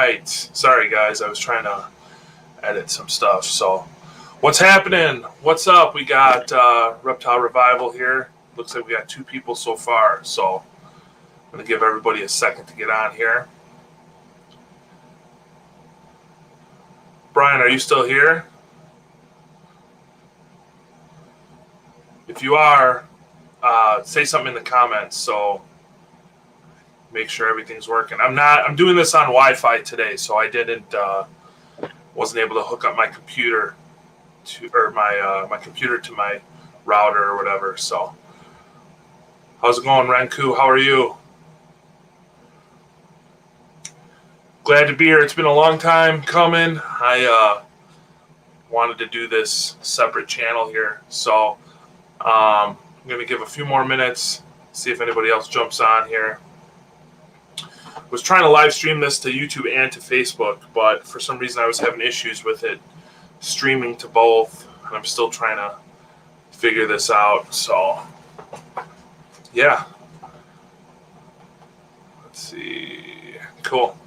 right. Sorry, guys. I was trying to edit some stuff. So, what's happening? What's up? We got Reptile Revival here. Looks like we got 2 people so far. So, I'm going to give everybody a second to get on here. Brian, are you still here? If you are, say something in the comments. So, make sure everything's working. I'm doing this on Wi-Fi today, so I wasn't able to hook up my computer to my computer to my router or whatever. So how's it going, Renku? How are you? Glad to be here. It's been a long time coming. I wanted to do this separate channel here, so I'm going to give a few more minutes, see if anybody else jumps on here. Was trying to live stream this to YouTube and to Facebook, but for some reason I was having issues with it streaming to both, and I'm still trying to figure this out. So, yeah. Let's see. Cool.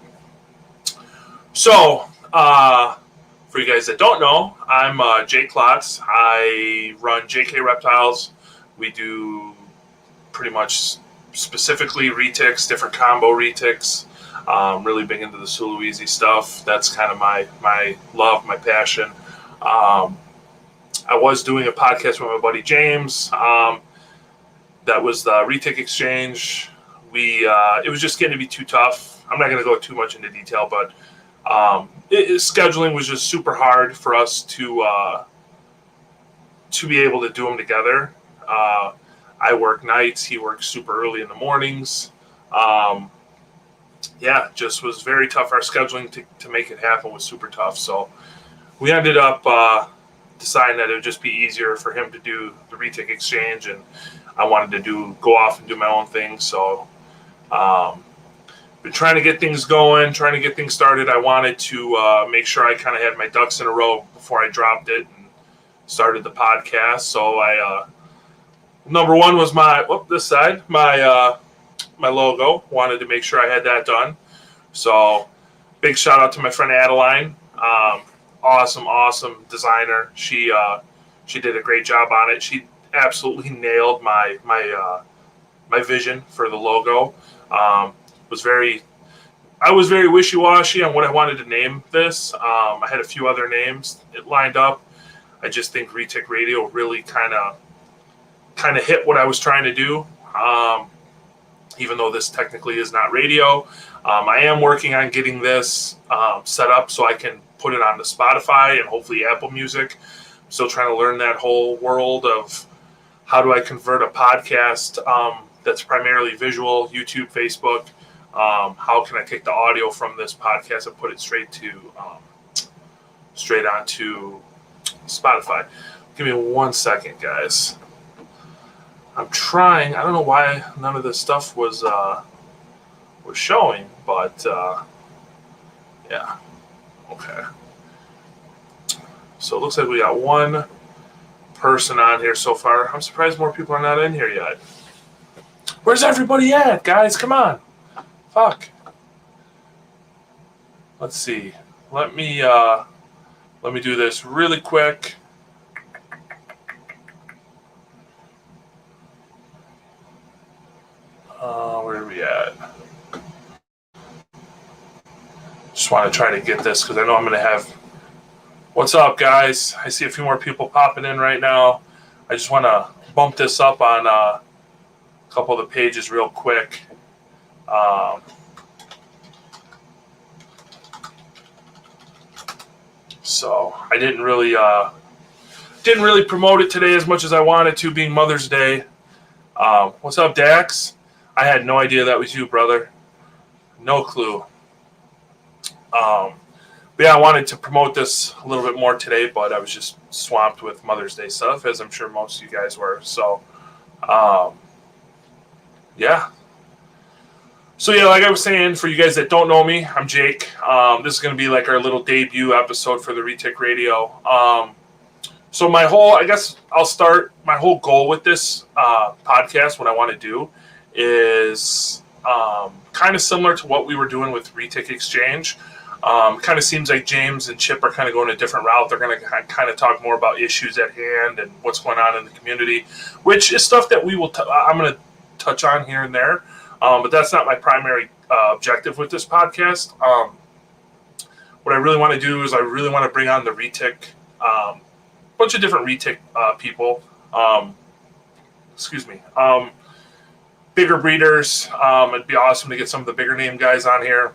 So, for you guys that don't know, I'm Jake Kotz. I run JK Reptiles. We do pretty much specifically retics, different combo retics. Really big into the Sulawesi stuff. That's kind of my love, my passion. I was doing a podcast with my buddy James. That was the Retic exchange. It was just getting to be too tough. I'm not going to go too much into detail, but scheduling was just super hard for us to be able to do them together. I work nights. He works super early in the mornings. Just was very tough. Our scheduling to make it happen was super tough. So we ended up deciding that it would just be easier for him to do the Retic exchange, and I wanted to go off and do my own thing. So been trying to get things going, trying to get things started. I wanted to make sure I kind of had my ducks in a row before I dropped it and started the podcast. So number one was my logo. Wanted to make sure I had that done. So big shout out to my friend Adeline. Awesome designer. She did a great job on it. She absolutely nailed my vision for the logo. I was very wishy-washy on what I wanted to name this. I had a few other names lined up. I just think Retic Radio really kind of hit what I was trying to do, even though this technically is not radio. I am working on getting this set up so I can put it onto Spotify and hopefully Apple Music. I'm still trying to learn that whole world of how do I convert a podcast that's primarily visual, YouTube, Facebook. How can I take the audio from this podcast and put it straight onto Spotify? Give me 1 second, guys. I'm trying. I don't know why none of this stuff was showing, but yeah. Okay. So it looks like we got 1 person on here so far. I'm surprised more people are not in here yet. Where's everybody at, guys? Come on. Fuck. Let's see. Let me do this really quick. Where are we at? Just want to try to get this because I know I'm going to have... What's up, guys? I see a few more people popping in right now. I just want to bump this up on a couple of the pages real quick. So I didn't really promote it today as much as I wanted to, being Mother's Day. What's up, Dax? I had no idea that was you, brother. No clue. But yeah, I wanted to promote this a little bit more today, but I was just swamped with Mother's Day stuff, as I'm sure most of you guys were. So, yeah. So yeah, like I was saying, for you guys that don't know me, I'm Jake. This is going to be like our little debut episode for the Retic Radio. So my whole goal with this podcast, what I want to do is kind of similar to what we were doing with Retic Exchange. Kind of seems like James and Chip are kind of going a different route. They're going to kind of talk more about issues at hand and what's going on in the community, which is stuff that I'm going to touch on here and there. But that's not my primary objective with this podcast. What I really want to do is I really want to bring on the Retic, bunch of different Retic people. Bigger breeders. It'd be awesome to get some of the bigger name guys on here.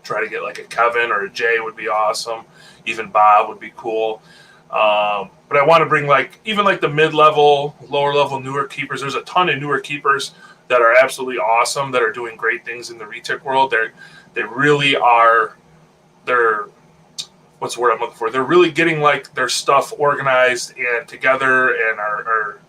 Try to get like a Kevin or a Jay would be awesome. Even Bob would be cool. But I want to bring even the mid-level, lower-level newer keepers. There's a ton of newer keepers that are absolutely awesome, that are doing great things in the Retic world. They really are. What's the word I'm looking for? They're really getting their stuff organized and together, and are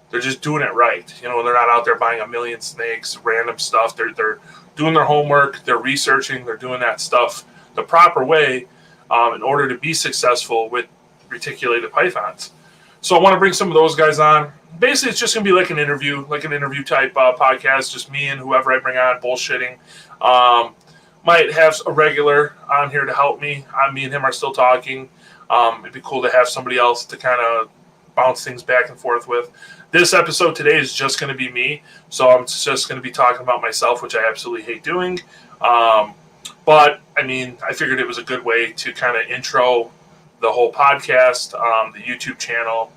they're just doing it right. They're not out there buying a million snakes, random stuff. They're doing their homework. They're researching. They're doing that stuff the proper way in order to be successful with reticulated pythons. So I want to bring some of those guys on. Basically, it's just going to be like an interview type podcast, just me and whoever I bring on bullshitting. Might have a regular on here to help me. Me and him are still talking. It'd be cool to have somebody else to kind of bounce things back and forth with. This episode today is just going to be me, so I'm just going to be talking about myself, which I absolutely hate doing. But, I figured it was a good way to kind of intro the whole podcast, the YouTube channel,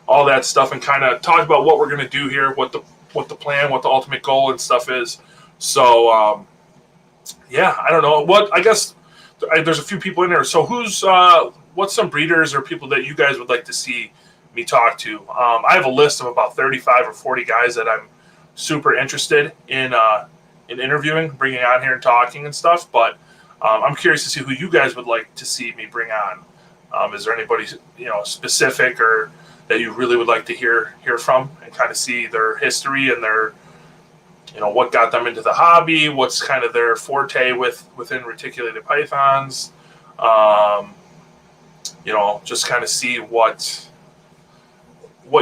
all that stuff, and kind of talk about what we're going to do here, what the plan, what the ultimate goal and stuff is. So, I don't know. I guess there's a few people in there. So what's some breeders or people that you guys would like to see me talk to? I have a list of about 35 or 40 guys that I'm super interested in interviewing, bringing on here and talking and stuff. But I'm curious to see who you guys would like to see me bring on. Is there anybody specific or that you really would like to hear from and kind of see their history and their what got them into the hobby, what's kind of their forte within reticulated pythons, just kind of see what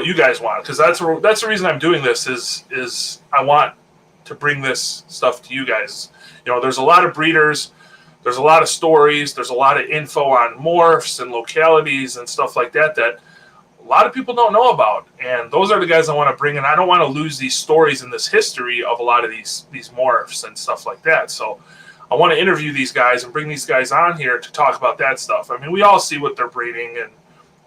you guys want, because that's the reason I'm doing this is I want to bring this stuff to you guys. There's a lot of breeders, there's a lot of stories, there's a lot of info on morphs and localities and stuff like that a lot of people don't know about, and those are the guys I want to bring in. I don't want to lose these stories and this history of a lot of these morphs and stuff like that. So I want to interview these guys and bring these guys on here to talk about that stuff. We all see what they're breeding, and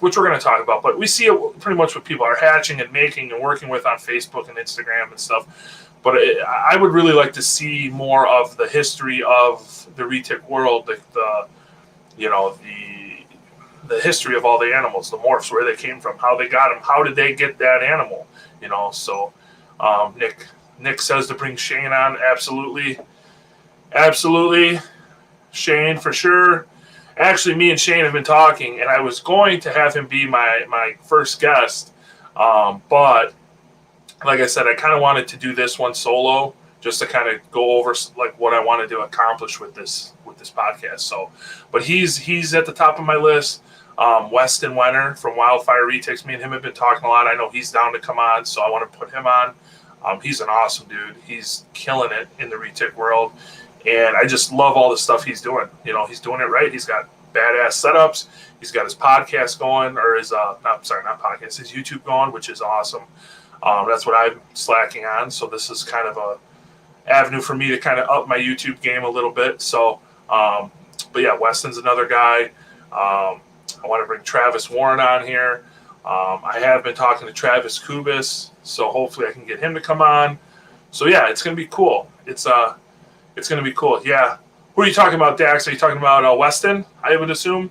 which we're going to talk about, but we see it pretty much what people are hatching and making and working with on Facebook and Instagram and stuff. But I would really like to see more of the history of the Retic world, the history of all the animals, the morphs, where they came from, how they got them, how did they get that animal, So Nick says to bring Shane on. Absolutely, Shane for sure. Actually, me and Shane have been talking, and I was going to have him be my first guest, but like I said, I kind of wanted to do this one solo, just to kind of go over what I wanted to accomplish with this podcast. So, but he's at the top of my list. Weston Wenner from Wildfire Retics, me and him have been talking a lot. I know he's down to come on, so I want to put him on. He's an awesome dude. He's killing it in the Retic world, and I just love all the stuff he's doing. He's doing it right. He's got badass setups. He's got his podcast going, or his not podcast, his YouTube going, which is awesome. That's what I'm slacking on. So this is kind of a avenue for me to kind of up my YouTube game a little bit. So, but yeah, Weston's another guy. I want to bring Travis Warren on here. I have been talking to Travis Kubis, so hopefully I can get him to come on. So yeah, it's going to be cool. It's going to be cool. Yeah. Who are you talking about, Dax? Are you talking about Weston, I would assume?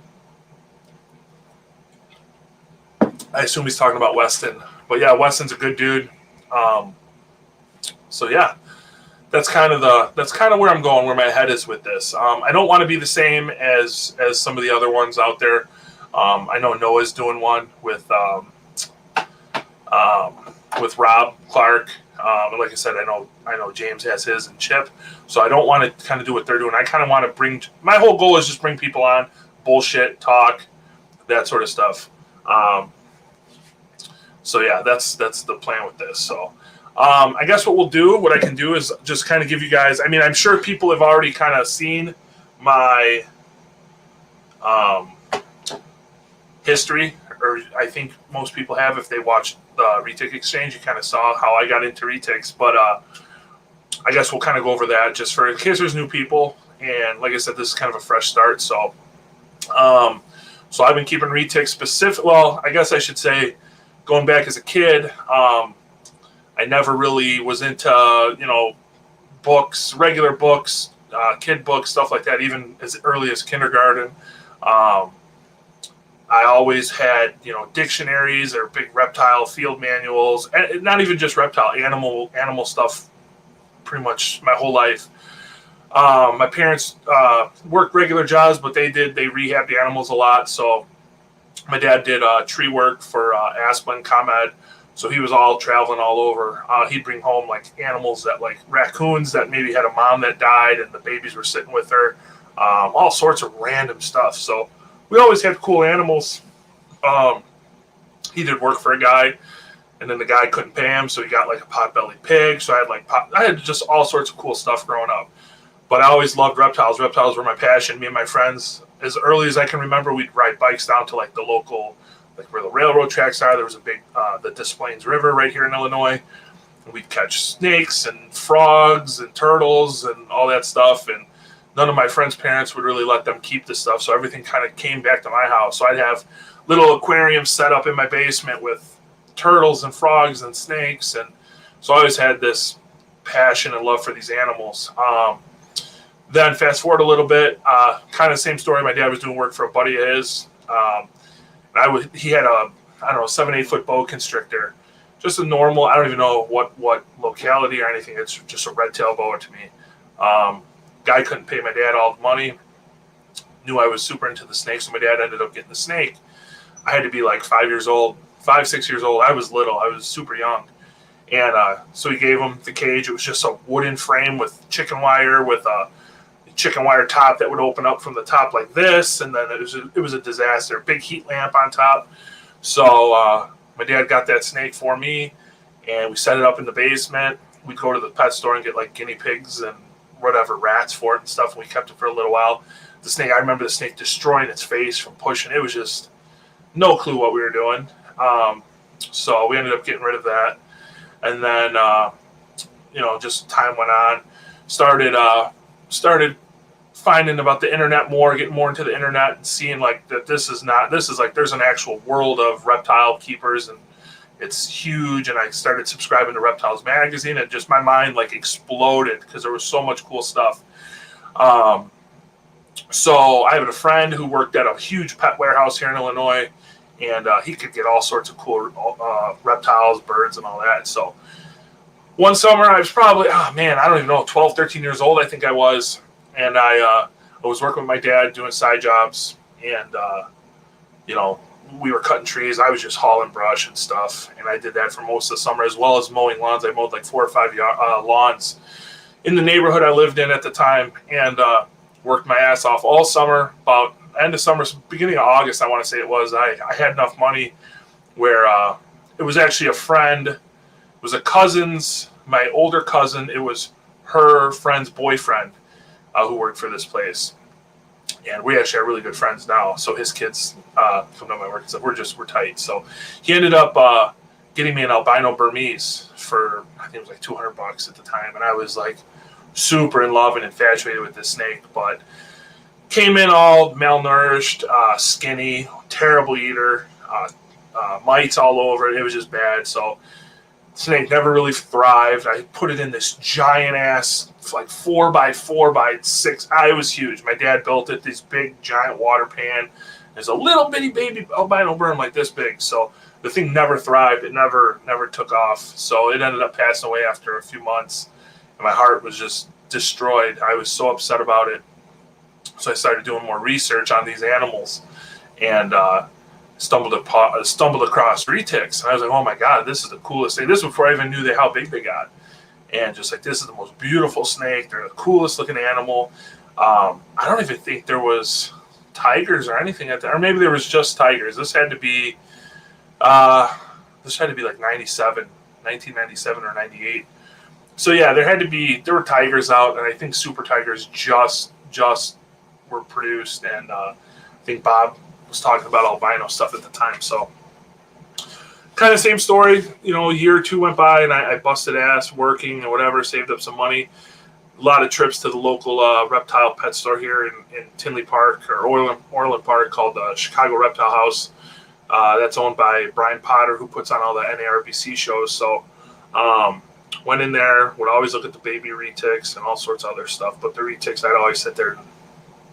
I assume he's talking about Weston. But yeah, Weston's a good dude. So yeah, that's kind of where I'm going, where my head is with this. I don't want to be the same as some of the other ones out there. I know Noah's doing one with Rob Clark. And like I said, I know James has his and Chip. So I don't want to kind of do what they're doing. I kind of want to bring. My whole goal is just bring people on, bullshit, talk, that sort of stuff. So yeah, that's the plan with this. So I guess what I can do is just kind of give you guys. I'm sure people have already kind of seen my um, history, or I think most people have if they watched the Retic exchange. You kind of saw how I got into Retics, but I guess we'll kind of go over that just for in case there's new people. And like I said, this is kind of a fresh start. Um, so I've been keeping Retics specific. Well, I guess I should say, going back as a kid, I never really was into books, regular books, kid books, stuff like that. Even as early as kindergarten. I always had, dictionaries or big reptile field manuals, and not even just reptile, animal stuff pretty much my whole life. My parents worked regular jobs, but they rehabbed the animals a lot. So my dad did tree work for Aspen ComEd, so he was all traveling all over. He'd bring home like animals that like raccoons that maybe had a mom that died and the babies were sitting with her, all sorts of random stuff. So we always had cool animals. He did work for a guy, and then the guy couldn't pay him, so he got like a pot-bellied pig. So I had just all sorts of cool stuff growing up. But I always loved reptiles. Reptiles were my passion. Me and my friends, as early as I can remember, we'd ride bikes down to like the local, like where the railroad tracks are. There was a big, the Des Plaines River right here in Illinois. And we'd catch snakes and frogs and turtles and all that stuff. And none of my friends' parents would really let them keep this stuff. So everything kind of came back to my house. So I'd have little aquariums set up in my basement with turtles and frogs and snakes. And so I always had this passion and love for these animals. Then fast forward a little bit, kind of same story. My dad was doing work for a buddy of his. He had a, 7-8 foot boa constrictor, just a normal, I don't even know what locality or anything. It's just a red tail boa to me. Guy couldn't pay my dad all the money, knew I was super into the snake. So my dad ended up getting the snake. I had to be like 5, 6 years old. I was little. I was super young. And so he gave him the cage. It was just a wooden frame with chicken wire with a chicken wire top that would open up from the top like this, and then it was a disaster. Big heat lamp on top. So my dad got that snake for me, and we set it up in the basement. We'd go to the pet store and get like guinea pigs and whatever, rats for it and stuff, and we kept it for a little while. The snake, I remember the snake destroying its face from pushing. It was just no clue what we were doing. So we ended up getting rid of that, and then just time went on. Started finding about the internet more, getting more into the internet, and seeing like that this is like there's an actual world of reptile keepers, and it's huge. And I started subscribing to Reptiles magazine, and just my mind like exploded because there was so much cool stuff. So I have a friend who worked at a huge pet warehouse here in Illinois, and he could get all sorts of cool reptiles, birds, and all that. So one summer I was probably, I don't even know, 12, 13 years old, I think I was. And I was working with my dad doing side jobs, and, we were cutting trees. I was just hauling brush and stuff, and I did that for most of the summer, as well as mowing lawns. I mowed like 4 or 5 lawns in the neighborhood I lived in at the time, and worked my ass off all summer. About end of summer, beginning of August, I want to say it was, I had enough money where it was actually a friend. It was a cousin's, my older cousin. It was her friend's boyfriend who worked for this place. And we actually are really good friends now. So his kids come to my work and stuff. We're tight. So he ended up getting me an albino Burmese for, I think it was like $200 at the time. And I was like super in love and infatuated with this snake. But came in all malnourished, skinny, terrible eater, mites all over it. It was just bad. So snake never really thrived. I put it in this giant ass, like 4x4x6. It was huge. My dad built it, this big giant water pan. There's a little bitty baby albino Burm like this big. So the thing never thrived. It never took off. So it ended up passing away after a few months. And my heart was just destroyed. I was so upset about it. So I started doing more research on these animals, and stumbled across Retics, and I was like, oh my god, this is the coolest thing. This was before I even knew how big they got, and just like, this is the most beautiful snake. They're the coolest looking animal. I don't even think there was tigers or anything at that, or maybe there was just tigers. This had to be like 1997 or 98. So yeah, there were tigers out, and I think super tigers just were produced, and I think Bob was talking about albino stuff at the time. So kind of same story. A year or two went by, and I busted ass working and whatever, saved up some money. A lot of trips to the local reptile pet store here in Tinley Park, or Orland Park, called the Chicago Reptile House. That's owned by Brian Potter, who puts on all the NARBC shows. So went in there, would always look at the baby retics and all sorts of other stuff. But the retics, I'd always sit there and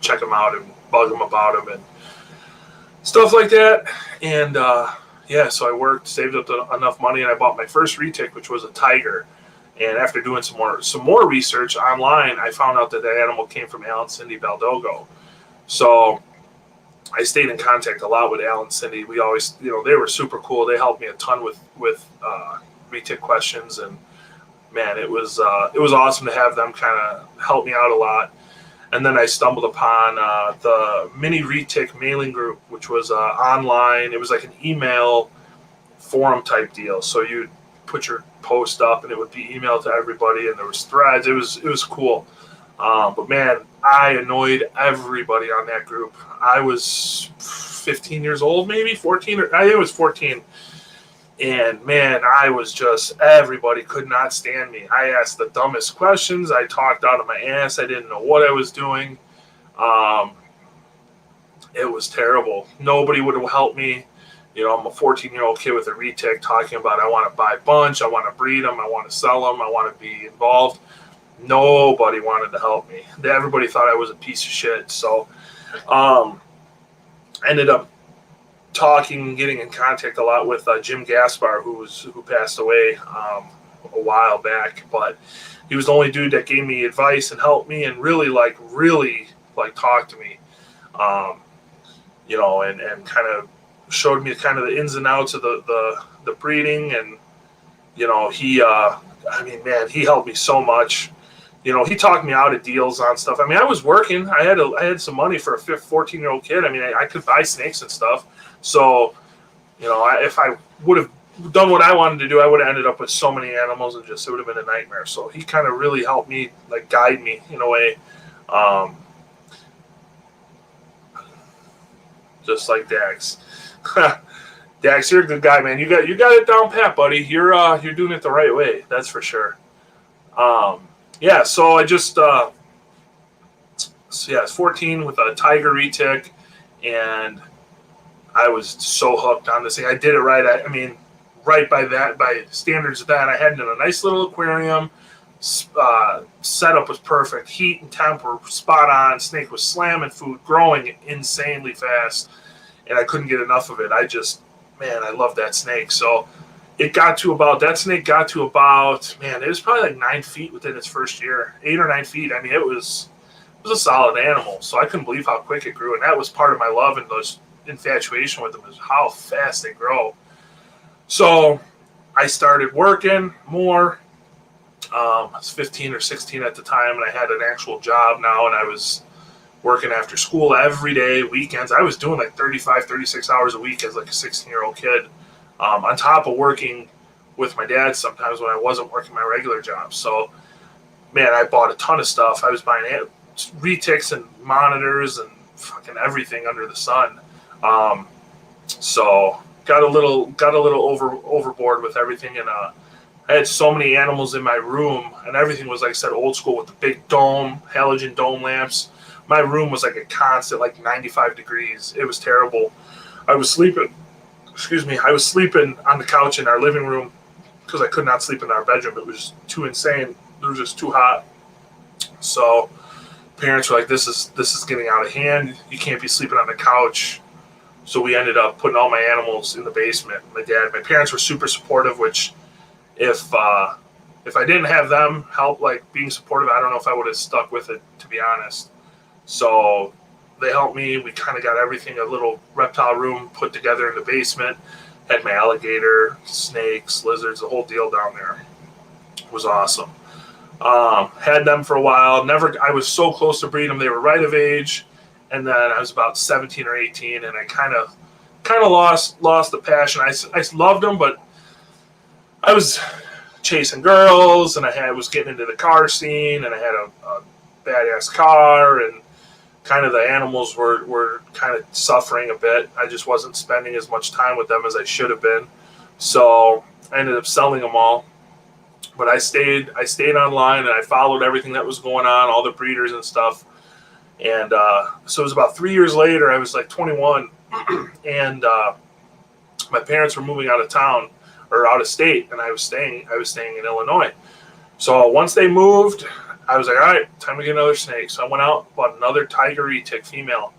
check them out and bug them about them and stuff like that. And so I worked, saved up enough money, and I bought my first retic, which was a tiger. And after doing some more research online, I found out that animal came from Al and Cindy Baldogo. So I stayed in contact a lot with Al and Cindy. We always, they were super cool. They helped me a ton with retic questions, and man, it was awesome to have them kind of help me out a lot. And then I stumbled upon the mini retic mailing group, which was online. It was like an email forum type deal. So you'd put your post up, and it would be emailed to everybody, and there was threads. It was cool. But man, I annoyed everybody on that group. I was 15 years old, maybe 14, or I think it was 14. And man, everybody could not stand me. I asked the dumbest questions. I talked out of my ass. I didn't know what I was doing. It was terrible. Nobody would help me. I'm a 14-year-old kid with a retic talking about I want to buy a bunch, I want to breed them, I want to sell them, I want to be involved. Nobody wanted to help me. Everybody thought I was a piece of shit. So ended up getting in contact a lot with Jim Gaspar, who passed away a while back. But he was the only dude that gave me advice and helped me and really talked to me, and kind of showed me kind of the ins and outs of the breeding. And he helped me so much. He talked me out of deals on stuff. I was working. I had some money for a 14-year-old kid. I could buy snakes and stuff. So, if I would have done what I wanted to do, I would have ended up with so many animals, and it would have been a nightmare. So he kind of really helped me, guide me in a way. Just like Dax. Dax, you're a good guy, man. You got it down pat, buddy. You're doing it the right way. That's for sure. So I just it's 14 with a tiger retic, and I was so hooked on this thing. I did it right. Right by standards of that, I had it in a nice little aquarium. Setup was perfect. Heat and temp were spot on. Snake was slamming food, growing insanely fast, and I couldn't get enough of it. I love that snake. So that snake got to about, it was probably 9 feet within its first year, 8 or 9 feet. It was a solid animal. So I couldn't believe how quick it grew, and that was part of my love and those infatuation with them, is how fast they grow. So I started working more. I was 15 or 16 at the time, and I had an actual job now, and I was working after school every day, weekends. I was doing 35, 36 hours a week as a 16-year-old kid, on top of working with my dad sometimes when I wasn't working my regular job. So, man, I bought a ton of stuff. I was buying retics and monitors and fucking everything under the sun. So got a little overboard with everything, and I had so many animals in my room, and everything was, like I said, old school with the big dome, halogen dome lamps. My room was a constant 95 degrees. It was terrible. I was sleeping on the couch in our living room because I could not sleep in our bedroom. It was too insane. It was just too hot. So parents were like, this is getting out of hand. You can't be sleeping on the couch. So we ended up putting all my animals in the basement. My parents were super supportive, which if I didn't have them help, being supportive, I don't know if I would have stuck with it, to be honest. So they helped me. We kind of got everything, a little reptile room put together in the basement. Had my alligator, snakes, lizards, the whole deal down there. It was awesome. Had them for a while. I was so close to breeding them. They were right of age. And then I was about 17 or 18, and I kind of lost the passion. I loved them, but I was chasing girls, and I was getting into the car scene, and I had a badass car, and kind of the animals were kind of suffering a bit. I just wasn't spending as much time with them as I should have been. So I ended up selling them all. But I stayed online, and I followed everything that was going on, all the breeders and stuff. And so it was about 3 years later. I was like 21, and my parents were moving out of town or out of state, and I was staying in Illinois. So once they moved, I was like, all right, time to get another snake. So I went out, bought another tiger retic female,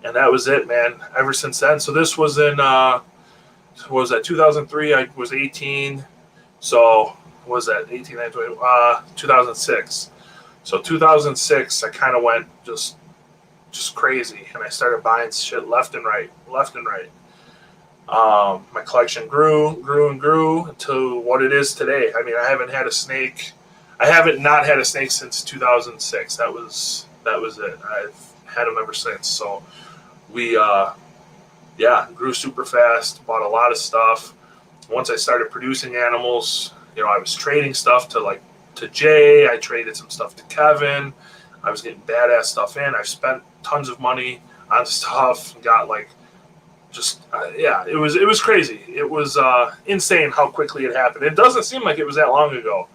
and that was it, man. Ever since then. So this was in what was that, 2003? I was 18. So what was that, 18, 19, 2006. So 2006, I kind of went just crazy, and I started buying shit left and right. My collection grew and grew to what it is today. I mean, I haven't not had a snake since 2006. That was it. I've had them ever since. So we grew super fast, bought a lot of stuff. Once I started producing animals, I was trading stuff to Jay. I traded some stuff to Kevin. I was getting badass stuff in. I've spent tons of money on stuff and got it was crazy. It was insane how quickly it happened. It doesn't seem like it was that long ago,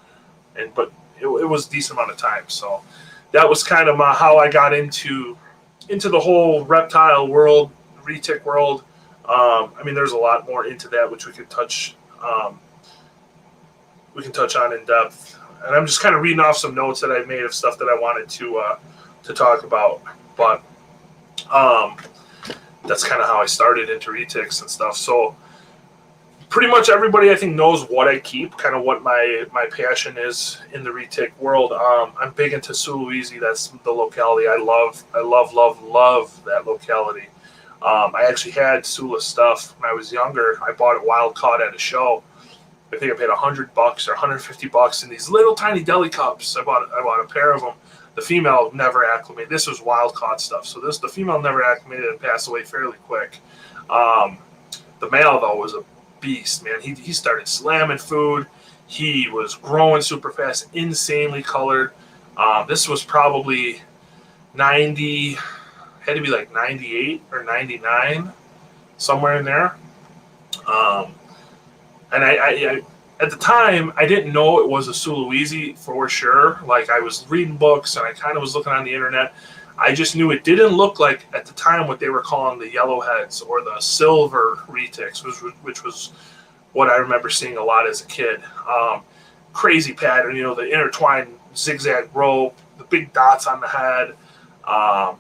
but it was a decent amount of time. So that was kind of how I got into the whole reptile world, retic world. I mean, there's a lot more into that which we can touch on in depth. And I'm just kind of reading off some notes that I made of stuff that I wanted to talk about. But that's kind of how I started into retics and stuff. So pretty much everybody, I think, knows what I keep, kind of what my passion is in the retic world. I'm big into Sulawesi. That's the locality I love. I love that locality. I actually had Sula stuff when I was younger. I bought it wild caught at a show. I think I paid $100 or $150 in these little tiny deli cups. I bought a pair of them. The female never acclimated. This was wild caught stuff. So the female never acclimated and passed away fairly quick. The male, though, was a beast, man. He started slamming food. He was growing super fast, insanely colored. This was probably 90, had to be like 98 or 99, somewhere in there. And I at the time, I didn't know it was a Sulawesi for sure. Like, I was reading books and I kind of was looking on the internet. I just knew it didn't look like, at the time, what they were calling the yellowheads or the silver retics, which was what I remember seeing a lot as a kid. Crazy pattern, the intertwined zigzag rope, the big dots on the head,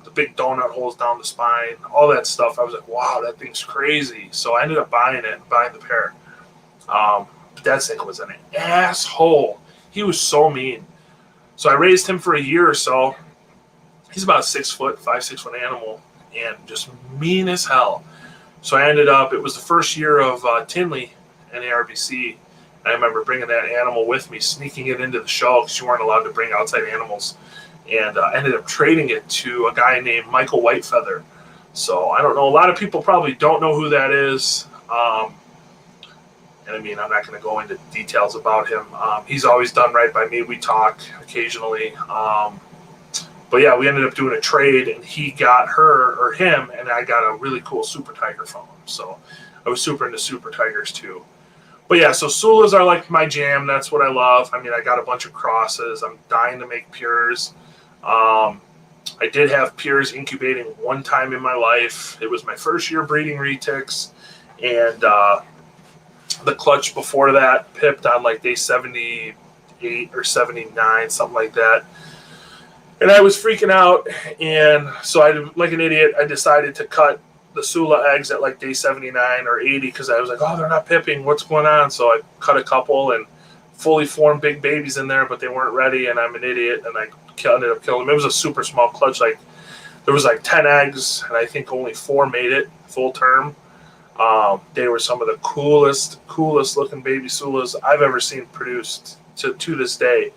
the big donut holes down the spine, all that stuff. I was like, wow, that thing's crazy. So I ended up buying the pair. That snake was an asshole. He was so mean. So I raised him for a year or so. He's about 6 foot, 5-6 foot animal, and just mean as hell. So I ended up, it was the first year of Tinley and ARBC. And I remember bringing that animal with me, sneaking it into the show because you weren't allowed to bring outside animals. And I ended up trading it to a guy named Michael Whitefeather. So I don't know. A lot of people probably don't know who that is. And I mean, I'm not going to go into details about him. He's always done right by me. We talk occasionally. But yeah, we ended up doing a trade, and he got him, and I got a really cool super tiger from him. So I was super into super tigers too. But yeah, so Sulas are like my jam. That's what I love. I mean, I got a bunch of crosses. I'm dying to make pures. I did have pures incubating one time in my life. It was my first year breeding retics, and the clutch before that pipped on like day 78 or 79, something like that. And I was freaking out, and so like an idiot, I decided to cut the Sula eggs at like day 79 or 80 because I was like, oh, they're not pipping. What's going on? So I cut a couple and fully formed big babies in there, but they weren't ready, and I'm an idiot, and I ended up killing them. It was a super small clutch. Like, there was like 10 eggs, and I think only 4 made it full term. They were some of the coolest looking baby Sulas I've ever seen produced to this day.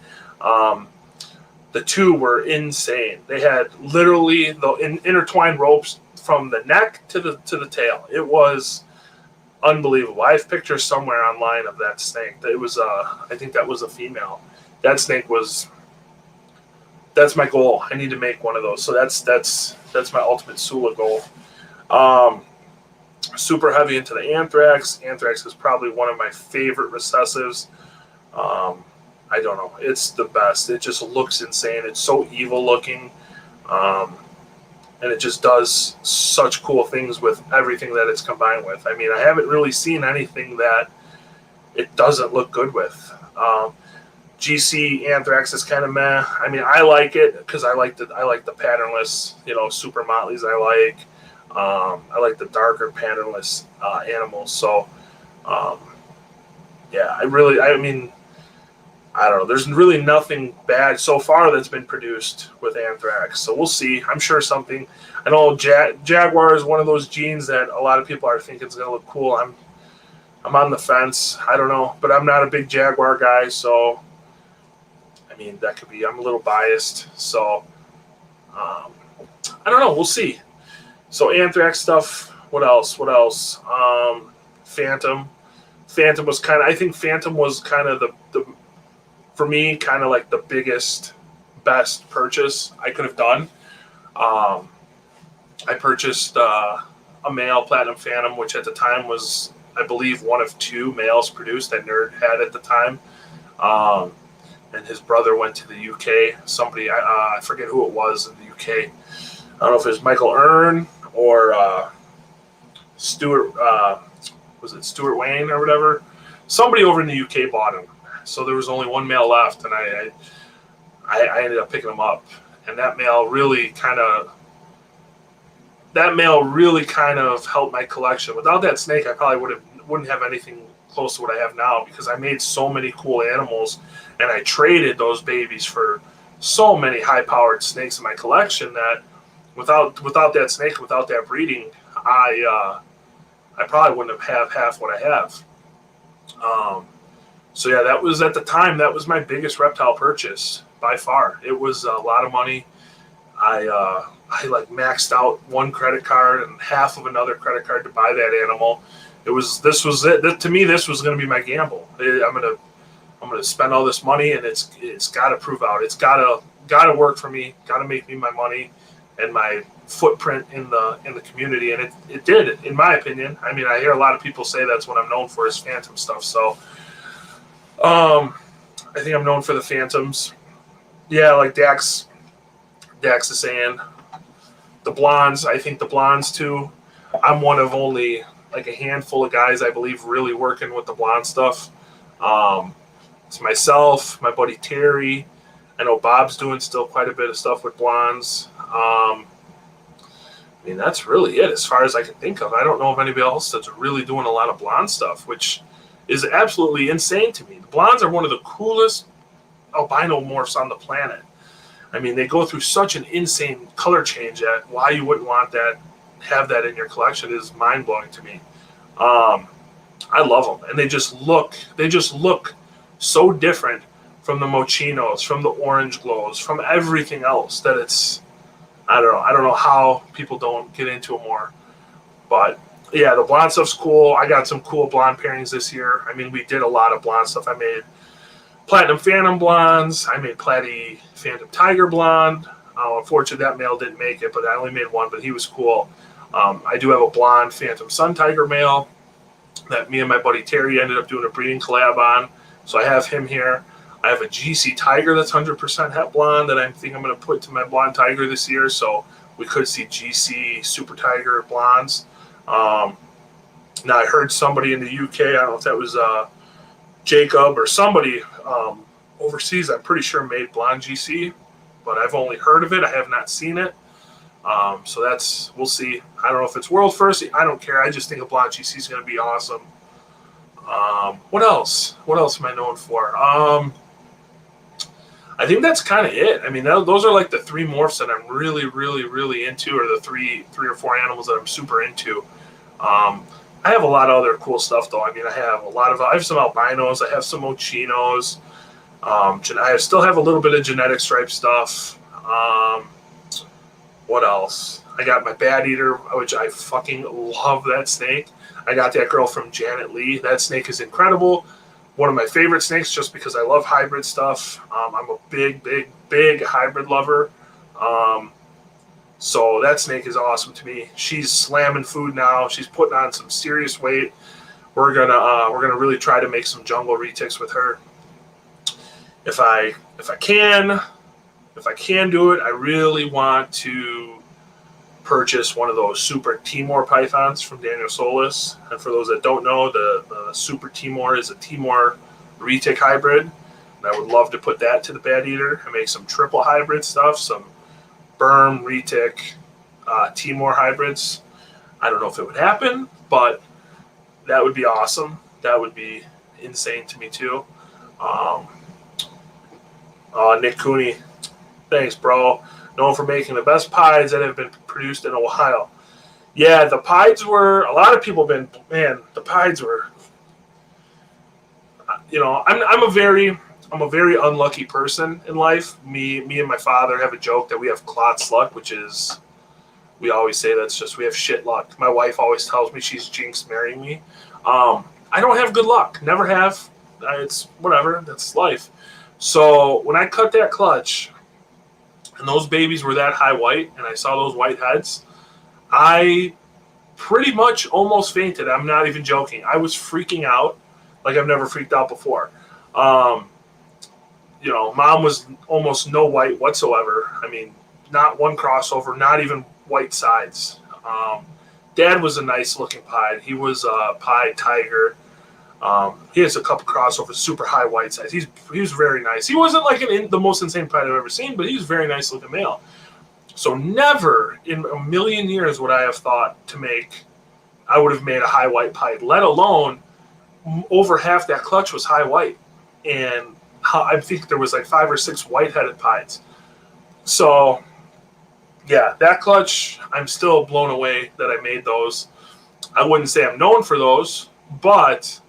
The 2 were insane. They had literally the intertwined ropes from the neck to the tail. It was unbelievable. I have pictures somewhere online of that snake. It was I think that was a female. That snake was that's my goal. I need to make one of those. So that's my ultimate Sula goal. Um, Super heavy into the anthrax. Anthrax is probably one of my favorite recessives. Um, I don't know. It's the best. It just looks insane. It's so evil looking. Um, and it just does such cool things with everything that it's combined with. I mean, I haven't really seen anything that it doesn't look good with. GC Anthrax is kind of meh. I mean, I like it because I like the patternless, super motleys. I like the darker patternless animals. So, um, yeah, I mean, I don't know. There's really nothing bad so far that's been produced with Anthrax. So we'll see. I'm sure something. I know Jaguar is one of those genes that a lot of people are thinking is going to look cool. I'm on the fence. I don't know, but I'm not a big Jaguar guy, so I mean that could be. I'm a little biased, so I don't know. We'll see. So Anthrax stuff. What else? Phantom. Phantom was kind of. I think Phantom was kind of the for me kind of like the biggest, best purchase I could have done. I purchased a male Platinum Phantom, which at the time was, I believe, one of two males produced that Nerd had at the time. And his brother went to the UK. Somebody, I forget who it was in the UK. I don't know if it was Michael Earn or Stuart, was it Stuart Wayne or whatever? Somebody over in the UK bought him. So there was only one male left, and I ended up picking him up. And that male really kind of helped my collection. Without that snake, I probably wouldn't have anything close to what I have now, because I made so many cool animals, and I traded those babies for so many high-powered snakes in my collection that without that snake, without that breeding, I probably wouldn't have half what I have. So yeah, that was at the time, that was my biggest reptile purchase by far. It was a lot of money. I like maxed out one credit card and half of another credit card to buy that animal. This was it. To me, this was going to be my gamble. I'm gonna spend all this money, and it's got to prove out. It's got to work for me. Got to make me my money and my footprint in the community, and it did, in my opinion. I mean, I hear a lot of people say that's what I'm known for is Phantom stuff. So, I think I'm known for the Phantoms. Yeah, like Dax is saying. The blondes, I think the blondes too. I'm one of only like a handful of guys, I believe, really working with the blonde stuff. It's myself, my buddy Terry. I know Bob's doing still quite a bit of stuff with blondes. I mean, that's really it as far as I can think of. I don't know of anybody else that's really doing a lot of blonde stuff, which is absolutely insane to me. The blondes are one of the coolest albino morphs on the planet. I mean, they go through such an insane color change that why you wouldn't want that, have that in your collection is mind-blowing to me. I love them, and they just look so different from the mochinos, from the orange glows, from everything else that it's, I don't know how people don't get into it more. But yeah, the blonde stuff's cool. I got some cool blonde pairings this year. I mean, we did a lot of blonde stuff. I made Platinum Phantom blondes. I made Platy Phantom Tiger blonde. Unfortunately, that male didn't make it, but I only made one, but he was cool. I do have a blonde Phantom Sun Tiger male that me and my buddy Terry ended up doing a breeding collab on. So I have him here. I have a GC Tiger that's 100% het blonde that I think I'm going to put to my blonde tiger this year. So we could see GC Super Tiger blondes. Now I heard somebody in the UK, I don't know if that was Jacob or somebody overseas, I'm pretty sure made blonde GC, but I've only heard of it. I have not seen it. So we'll see. I don't know if it's world first. I don't care. I just think a blonde GC is going to be awesome. What else? What else am I known for? I think that's kind of it. I mean, those are like the three morphs that I'm really, really, really into, or the three or four animals that I'm super into. I have a lot of other cool stuff though. I mean, I have some albinos. I have some mochinos. I still have a little bit of genetic stripe stuff. What else? I got my Bat Eater, which I fucking love that snake. I got that girl from Janet Lee. That snake is incredible. one of my favorite snakes just because I love hybrid stuff. I'm a big hybrid lover. So that snake is awesome to me. She's slamming food now. She's putting on some serious weight. We're gonna really try to make some jungle retics with her. If I can do it, I really want to purchase one of those Super Timor pythons from Daniel Solis. And for those that don't know, the Super Timor is a Timor retic hybrid. And I would love to put that to the bad eater and make some triple hybrid stuff, some Berm, Retic, Timor hybrids. I don't know if it would happen, but that would be awesome. That would be insane to me too. Nick Cooney, thanks, bro. Known for making the best pies that have been produced in a while. Yeah, the pies were. A lot of people have been. Man, the pies were. I'm a very unlucky person in life. Me and my father have a joke that we have Kotz luck, which is, we always say that's just we have shit luck. My wife always tells me she's jinxed marrying me. I don't have good luck. Never have. It's whatever. That's life. So when I cut that clutch, and those babies were that high white, and I saw those white heads, I pretty much almost fainted. I'm not even joking. I was freaking out like I've never freaked out before. Mom was almost no white whatsoever. I mean, not one crossover, not even white sides. Dad was a nice looking pied. He was a pied tiger. He has a couple crossovers, super high white sides. He was very nice. He wasn't like the most insane pied I've ever seen, but he was a very nice looking male. So never in a million years would I have thought I would have made a high white pied, let alone over half that clutch was high white. And I think there was like 5 or 6 white-headed pieds. So, yeah, that clutch, I'm still blown away that I made those. I wouldn't say I'm known for those, but,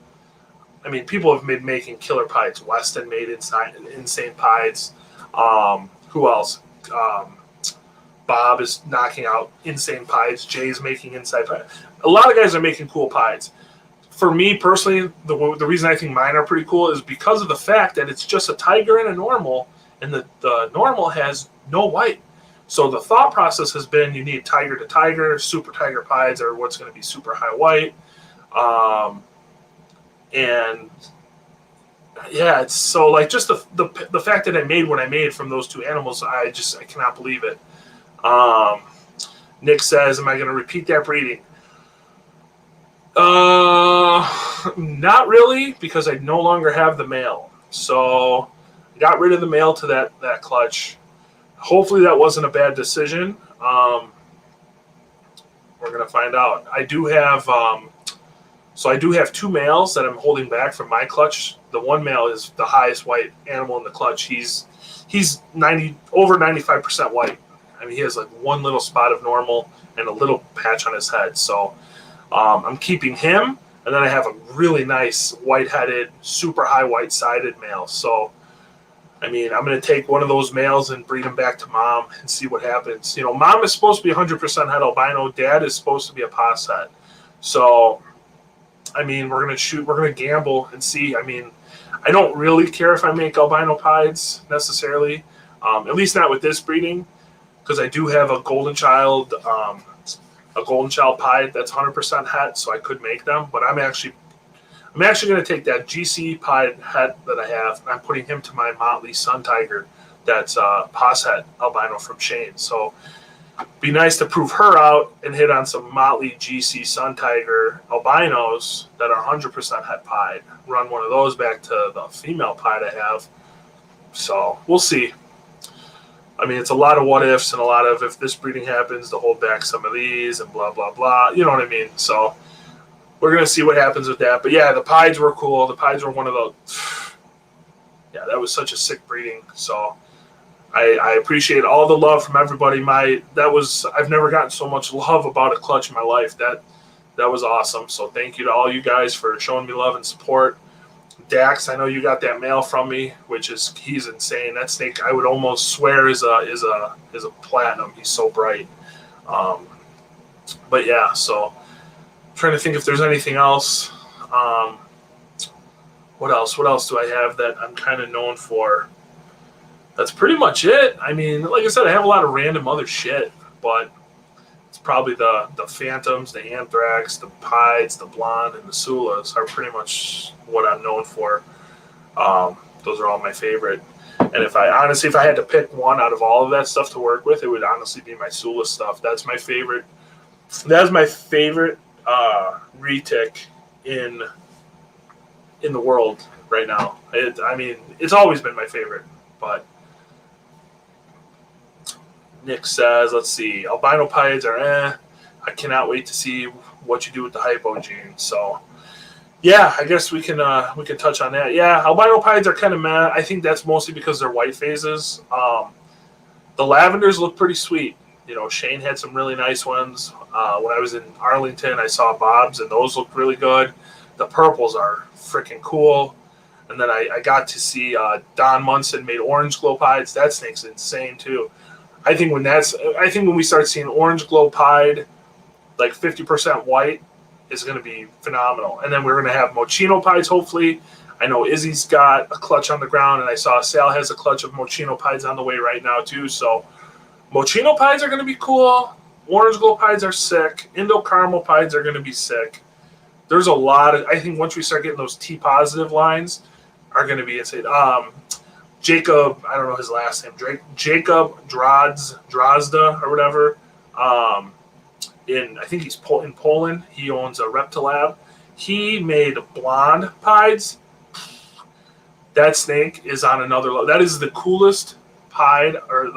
I mean, people have been making killer pieds. Weston made insane pieds. Who else? Bob is knocking out insane pieds. Jay's making inside pieds. A lot of guys are making cool pieds. For me personally, the reason I think mine are pretty cool is because of the fact that it's just a tiger and a normal, and the normal has no white. So the thought process has been you need tiger to tiger, super tiger pieds are what's going to be super high white. And yeah, it's so like just the fact that I made what I made from those two animals, I cannot believe it. Nick says, am I going to repeat that breeding? Not really, because I no longer have the male. So I got rid of the male to that clutch. Hopefully that wasn't a bad decision. We're gonna find out. I do have I do have 2 males that I'm holding back from my clutch. The one male is the highest white animal in the clutch. He's over 95% white. I mean, he has like one little spot of normal and a little patch on his head. So I'm keeping him, and then I have a really nice white-headed, super high white-sided male. So, I mean, I'm going to take one of those males and breed him back to mom and see what happens. Mom is supposed to be 100% het albino. Dad is supposed to be a pos het. So, I mean, we're going to gamble and see. I mean, I don't really care if I make albino pieds necessarily, at least not with this breeding, because I do have a golden child pied that's 100% het, so I could make them. But I'm actually going to take that GC pied het that I have, and I'm putting him to my Motley Sun Tiger that's pos het albino from Shane. So be nice to prove her out and hit on some Motley GC Sun Tiger albinos that are 100% het pied. Run one of those back to the female pied I have. So we'll see. I mean, it's a lot of what ifs and a lot of if this breeding happens to hold back some of these and blah, blah, blah. You know what I mean? So we're going to see what happens with that. But, yeah, the pieds were cool. The pieds were one of the – yeah, that was such a sick breeding. So I appreciate all the love from everybody. I've never gotten so much love about a clutch in my life. That was awesome. So thank you to all you guys for showing me love and support. Dax, I know you got that mail from me, he's insane. That snake, I would almost swear is a platinum. He's so bright. But yeah, so I'm trying to think if there's anything else. What else? What else do I have that I'm kind of known for? That's pretty much it. I mean, like I said, I have a lot of random other shit, but it's probably the Phantoms, the Anthrax, the Pieds, the Blonde, and the Sulas are pretty much what I'm known for. Those are all my favorite. And if I had to pick one out of all of that stuff to work with, it would honestly be my Sula stuff. That's my favorite. That's my favorite Retic in the world right now. I mean, it's always been my favorite, but Nick says, let's see, albino pieds are I cannot wait to see what you do with the hypo gene. So, yeah, I guess we can touch on that. Yeah, albino pieds are kind of meh. I think that's mostly because they're white phases. The lavenders look pretty sweet. You know, Shane had some really nice ones. When I was in Arlington, I saw Bob's, and those looked really good. The purples are freaking cool. And then I got to see Don Munson made orange glow pieds. That snake's insane, too. I think when we start seeing orange glow pied, like 50% white, is going to be phenomenal. And then we're going to have Mochino pieds, hopefully. I know Izzy's got a clutch on the ground, and I saw Sal has a clutch of Mochino pieds on the way right now, too. So Mochino pieds are going to be cool. Orange glow pieds are sick. Indo caramel pieds are going to be sick. There's a lot of, I think once we start getting those T positive lines, are going to be insane. Jacob, I don't know his last name, Jacob Drozda or whatever. I think he's in Poland. He owns a Reptiles. He made blonde pieds. That snake is on another level. That is the coolest pied, or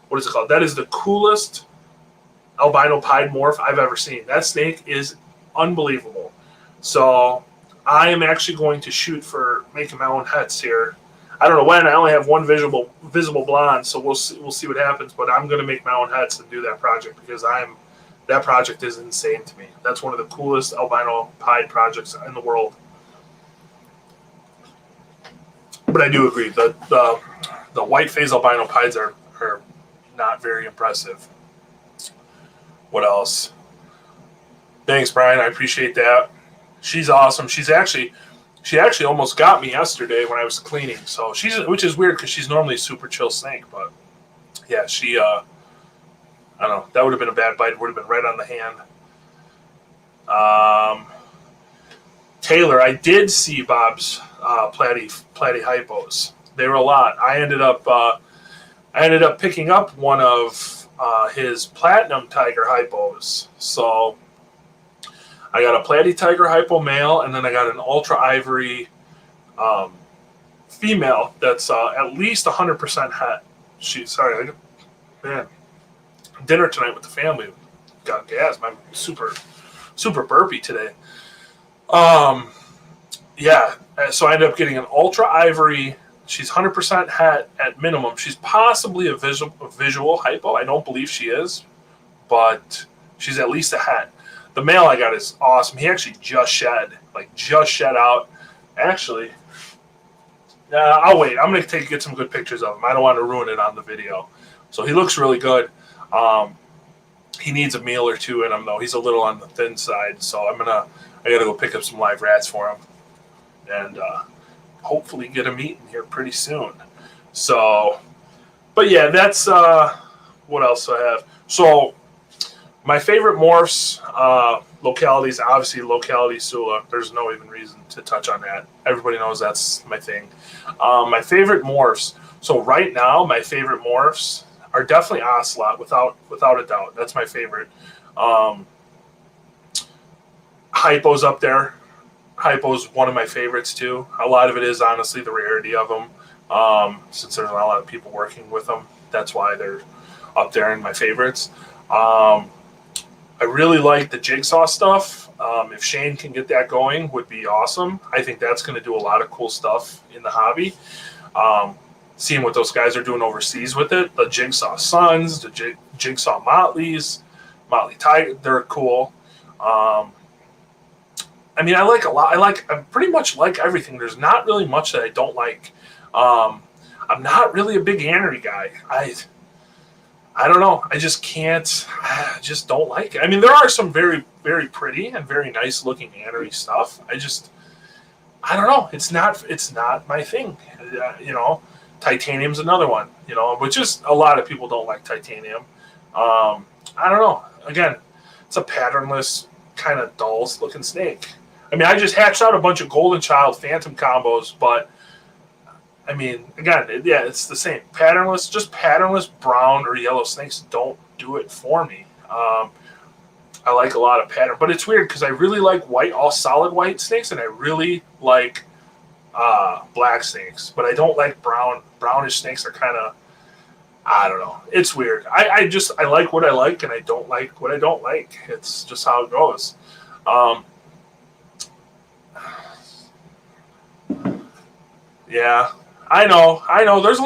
what is it called? That is the coolest albino pied morph I've ever seen. That snake is unbelievable. So I am actually going to shoot for making my own hets here. I don't know when. I only have one visible blonde, so we'll see what happens. But I'm going to make my own hets and do that project because that project is insane to me. That's one of the coolest albino pied projects in the world. But I do agree that the white phase albino pieds are not very impressive. What else? Thanks, Brian. I appreciate that. She's awesome. She actually almost got me yesterday when I was cleaning. So which is weird because she's normally a super chill snake, but yeah, she I don't know. That would have been a bad bite. It would have been right on the hand. Taylor, I did see Bob's platy hypos. They were a lot. I ended up picking up one of his platinum tiger hypos. So I got a platy tiger hypo male, and then I got an ultra ivory female that's at least 100% het. Dinner tonight with the family. Got gas. I'm super burpy today. Yeah. So I ended up getting an ultra ivory. She's 100% het at minimum. She's possibly a visual hypo. I don't believe she is, but she's at least a het. The male I got is awesome. He actually just shed out. Actually, I'll wait. I'm going to get some good pictures of him. I don't want to ruin it on the video. So he looks really good. He needs a meal or two in him, though. He's a little on the thin side. So I got to go pick up some live rats for him and hopefully get him eaten here pretty soon. So, but yeah, that's what else do I have? So my favorite morphs, localities, obviously locality Sula. There's no even reason to touch on that. Everybody knows that's my thing. My favorite morphs. So right now, my favorite morphs are definitely Ocelot, without a doubt. That's my favorite. Hypo's up there. Hypo's one of my favorites too. A lot of it is honestly the rarity of them. Since there's not a lot of people working with them, that's why they're up there in my favorites. I really like the jigsaw stuff. If Shane can get that going, would be awesome. I think that's going to do a lot of cool stuff in the hobby. Seeing what those guys are doing overseas with it, the Jigsaw Suns, the Jigsaw Motley Tiger, they're cool. I mean, I like a lot. I pretty much like everything. There's not really much that I don't like. I'm not really a big Anery guy. I don't know. I just can't. I just don't like it. I mean, there are some very, very pretty and very nice looking Anery stuff. I don't know. It's not my thing. You know, titanium's another one. You know, which is a lot of people don't like titanium. I don't know. Again, it's a patternless kind of dull looking snake. I mean, I just hatched out a bunch of golden child phantom combos, but I mean, again, it's the same. Just patternless brown or yellow snakes don't do it for me. I like a lot of pattern, but it's weird because I really like white, all solid white snakes, and I really like black snakes, but I don't like brownish snakes. Are kind of, I don't know. It's weird. I like what I like, and I don't like what I don't like. It's just how it goes. Yeah, I know. There's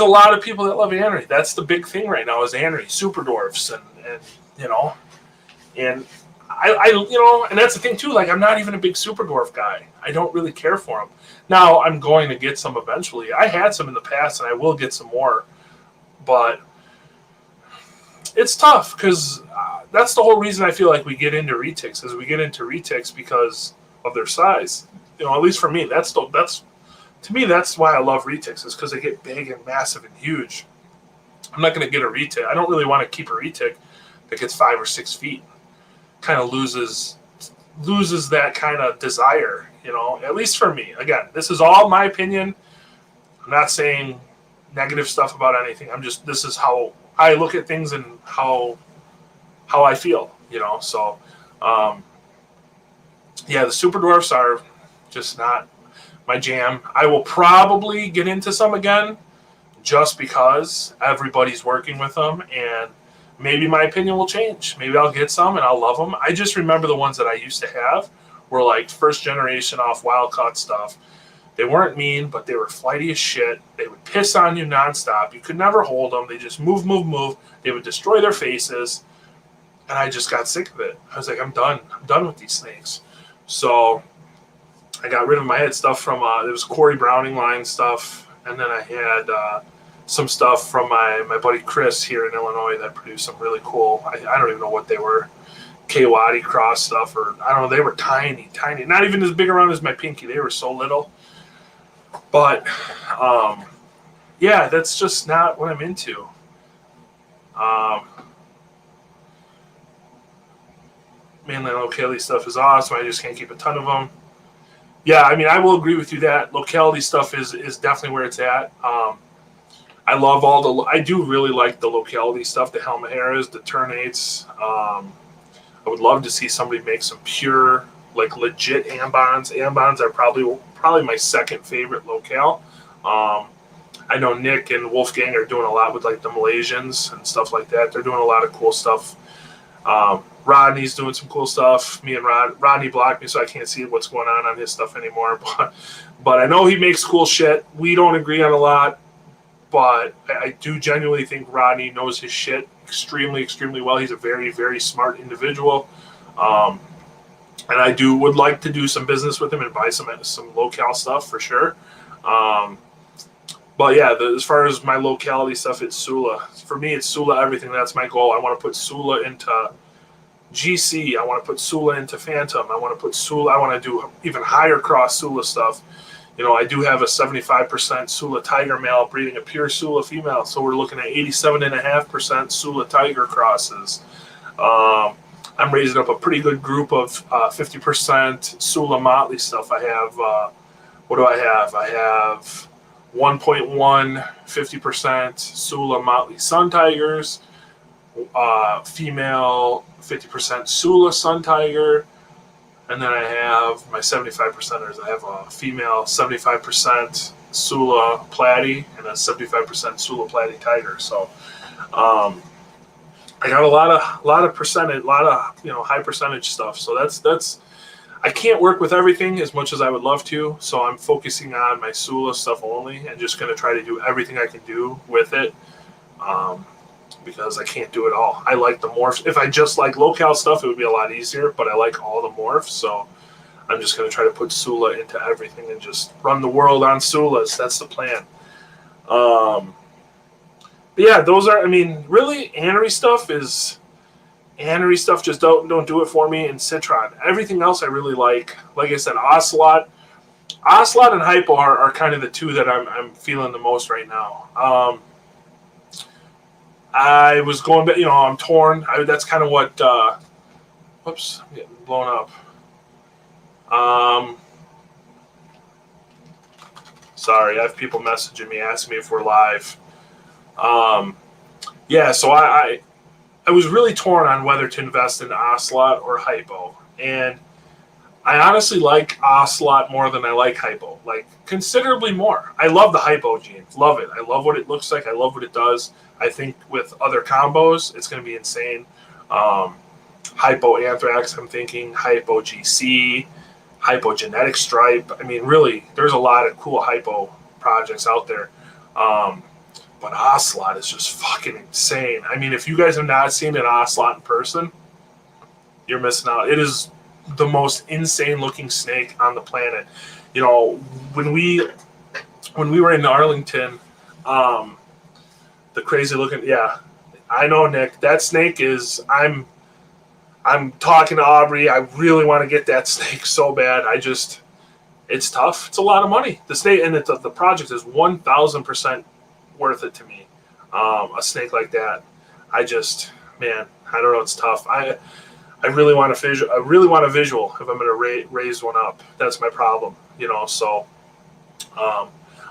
a lot of people that love Anery. That's the big thing right now is Anery, super dwarfs, and you know, and and that's the thing too. Like, I'm not even a big super dwarf guy. I don't really care for them. Now I'm going to get some eventually. I had some in the past, and I will get some more, but it's tough because that's the whole reason I feel like we get into retics is we get into retics because of their size. You know, at least for me, that's why I love retics is because they get big and massive and huge. I'm not going to get a retic. I don't really want to keep a retic that gets 5 or 6 feet. Kind of loses that kind of desire, you know, at least for me. Again, this is all my opinion. I'm not saying negative stuff about anything. This is how I look at things and how I feel, you know. So, the super dwarfs are just not my jam. I will probably get into some again just because everybody's working with them, and maybe my opinion will change. Maybe I'll get some and I'll love them. I just remember the ones that I used to have were like first generation off wild caught stuff. They weren't mean, but they were flighty as shit. They would piss on you nonstop. You could never hold them. They just move. They would destroy their faces. And I just got sick of it. I was like, I'm done. I'm done with these snakes. So I got rid of my head stuff from, there was Corey Browning line stuff. And then I had some stuff from my buddy Chris here in Illinois that produced some really cool, I don't even know what they were, Kawadi cross stuff, or I don't know, they were tiny, not even as big around as my pinky. They were so little. But, that's just not what I'm into. Mainly locality stuff is awesome. I just can't keep a ton of them. Yeah, I mean, I will agree with you that locality stuff is definitely where it's at. I love I do really like the locality stuff, the Halmaheras, the Ternates. I would love to see somebody make some pure, like legit Ambons. Ambons are probably my second favorite locale. I know Nick and Wolfgang are doing a lot with like the Malaysians and stuff like that. They're doing a lot of cool stuff. Rodney's doing some cool stuff. Me and Rodney blocked me, so I can't see what's going on his stuff anymore. But I know he makes cool shit. We don't agree on a lot, but I do genuinely think Rodney knows his shit extremely, extremely well. He's a very, very smart individual. And I would like to do some business with him and buy some locale stuff for sure. But yeah, as far as my locality stuff, it's Sula. For me, it's Sula everything. That's my goal. I want to put Sula into GC. I want to put Sula into Phantom. I want to do even higher cross Sula stuff. You know, I do have a 75% Sula Tiger male breeding a pure Sula female. So we're looking at 87.5% Sula Tiger crosses. I'm raising up a pretty good group of 50% Sula Motley stuff. I have, what do I have? I have 1.1 50% Sula Motley Sun Tigers, female 50% Sula Sun Tiger, and then I have my 75%ers. I have a female 75% Sula Platy and a 75% Sula Platy Tiger. So I got a lot of percentage, high percentage stuff. So that's I can't work with everything as much as I would love to, so I'm focusing on my Sula stuff only and just going to try to do everything I can do with it because I can't do it all. I like the morphs. If I just like locale stuff, it would be a lot easier, but I like all the morphs, so I'm just going to try to put Sula into everything and just run the world on Sulas. That's the plan. But yeah, those are, really, Anery stuff is Anery stuff just don't do it for me. And Citron, everything else I really like. Like I said, Ocelot and Hypo are kind of the two that I'm feeling the most right now. I was going, I'm torn. That's kind of what. Whoops, I'm getting blown up. Sorry, I have people messaging me asking me if we're live. Yeah, so I was really torn on whether to invest in Ocelot or Hypo, and I honestly like Ocelot more than I like Hypo, like considerably more. I love the Hypo gene, love it. I love what it looks like. I love what it does. I think with other combos, it's going to be insane. Hypo Anthrax, I'm thinking Hypo GC, Hypo Genetic Stripe. I mean, really, there's a lot of cool Hypo projects out there. But Ocelot is just fucking insane. I mean, if you guys have not seen an Ocelot in person, you're missing out. It is the most insane looking snake on the planet. You know, when we were in Arlington, the crazy looking, yeah, I know, Nick, that snake is, I'm talking to Aubrey. I really want to get that snake so bad. It's tough. It's a lot of money. The snake and the project is 1,000% worth it to me. A snake like that, I don't know. It's tough. I really want a visual if I'm going to raise one up. That's my problem, So, but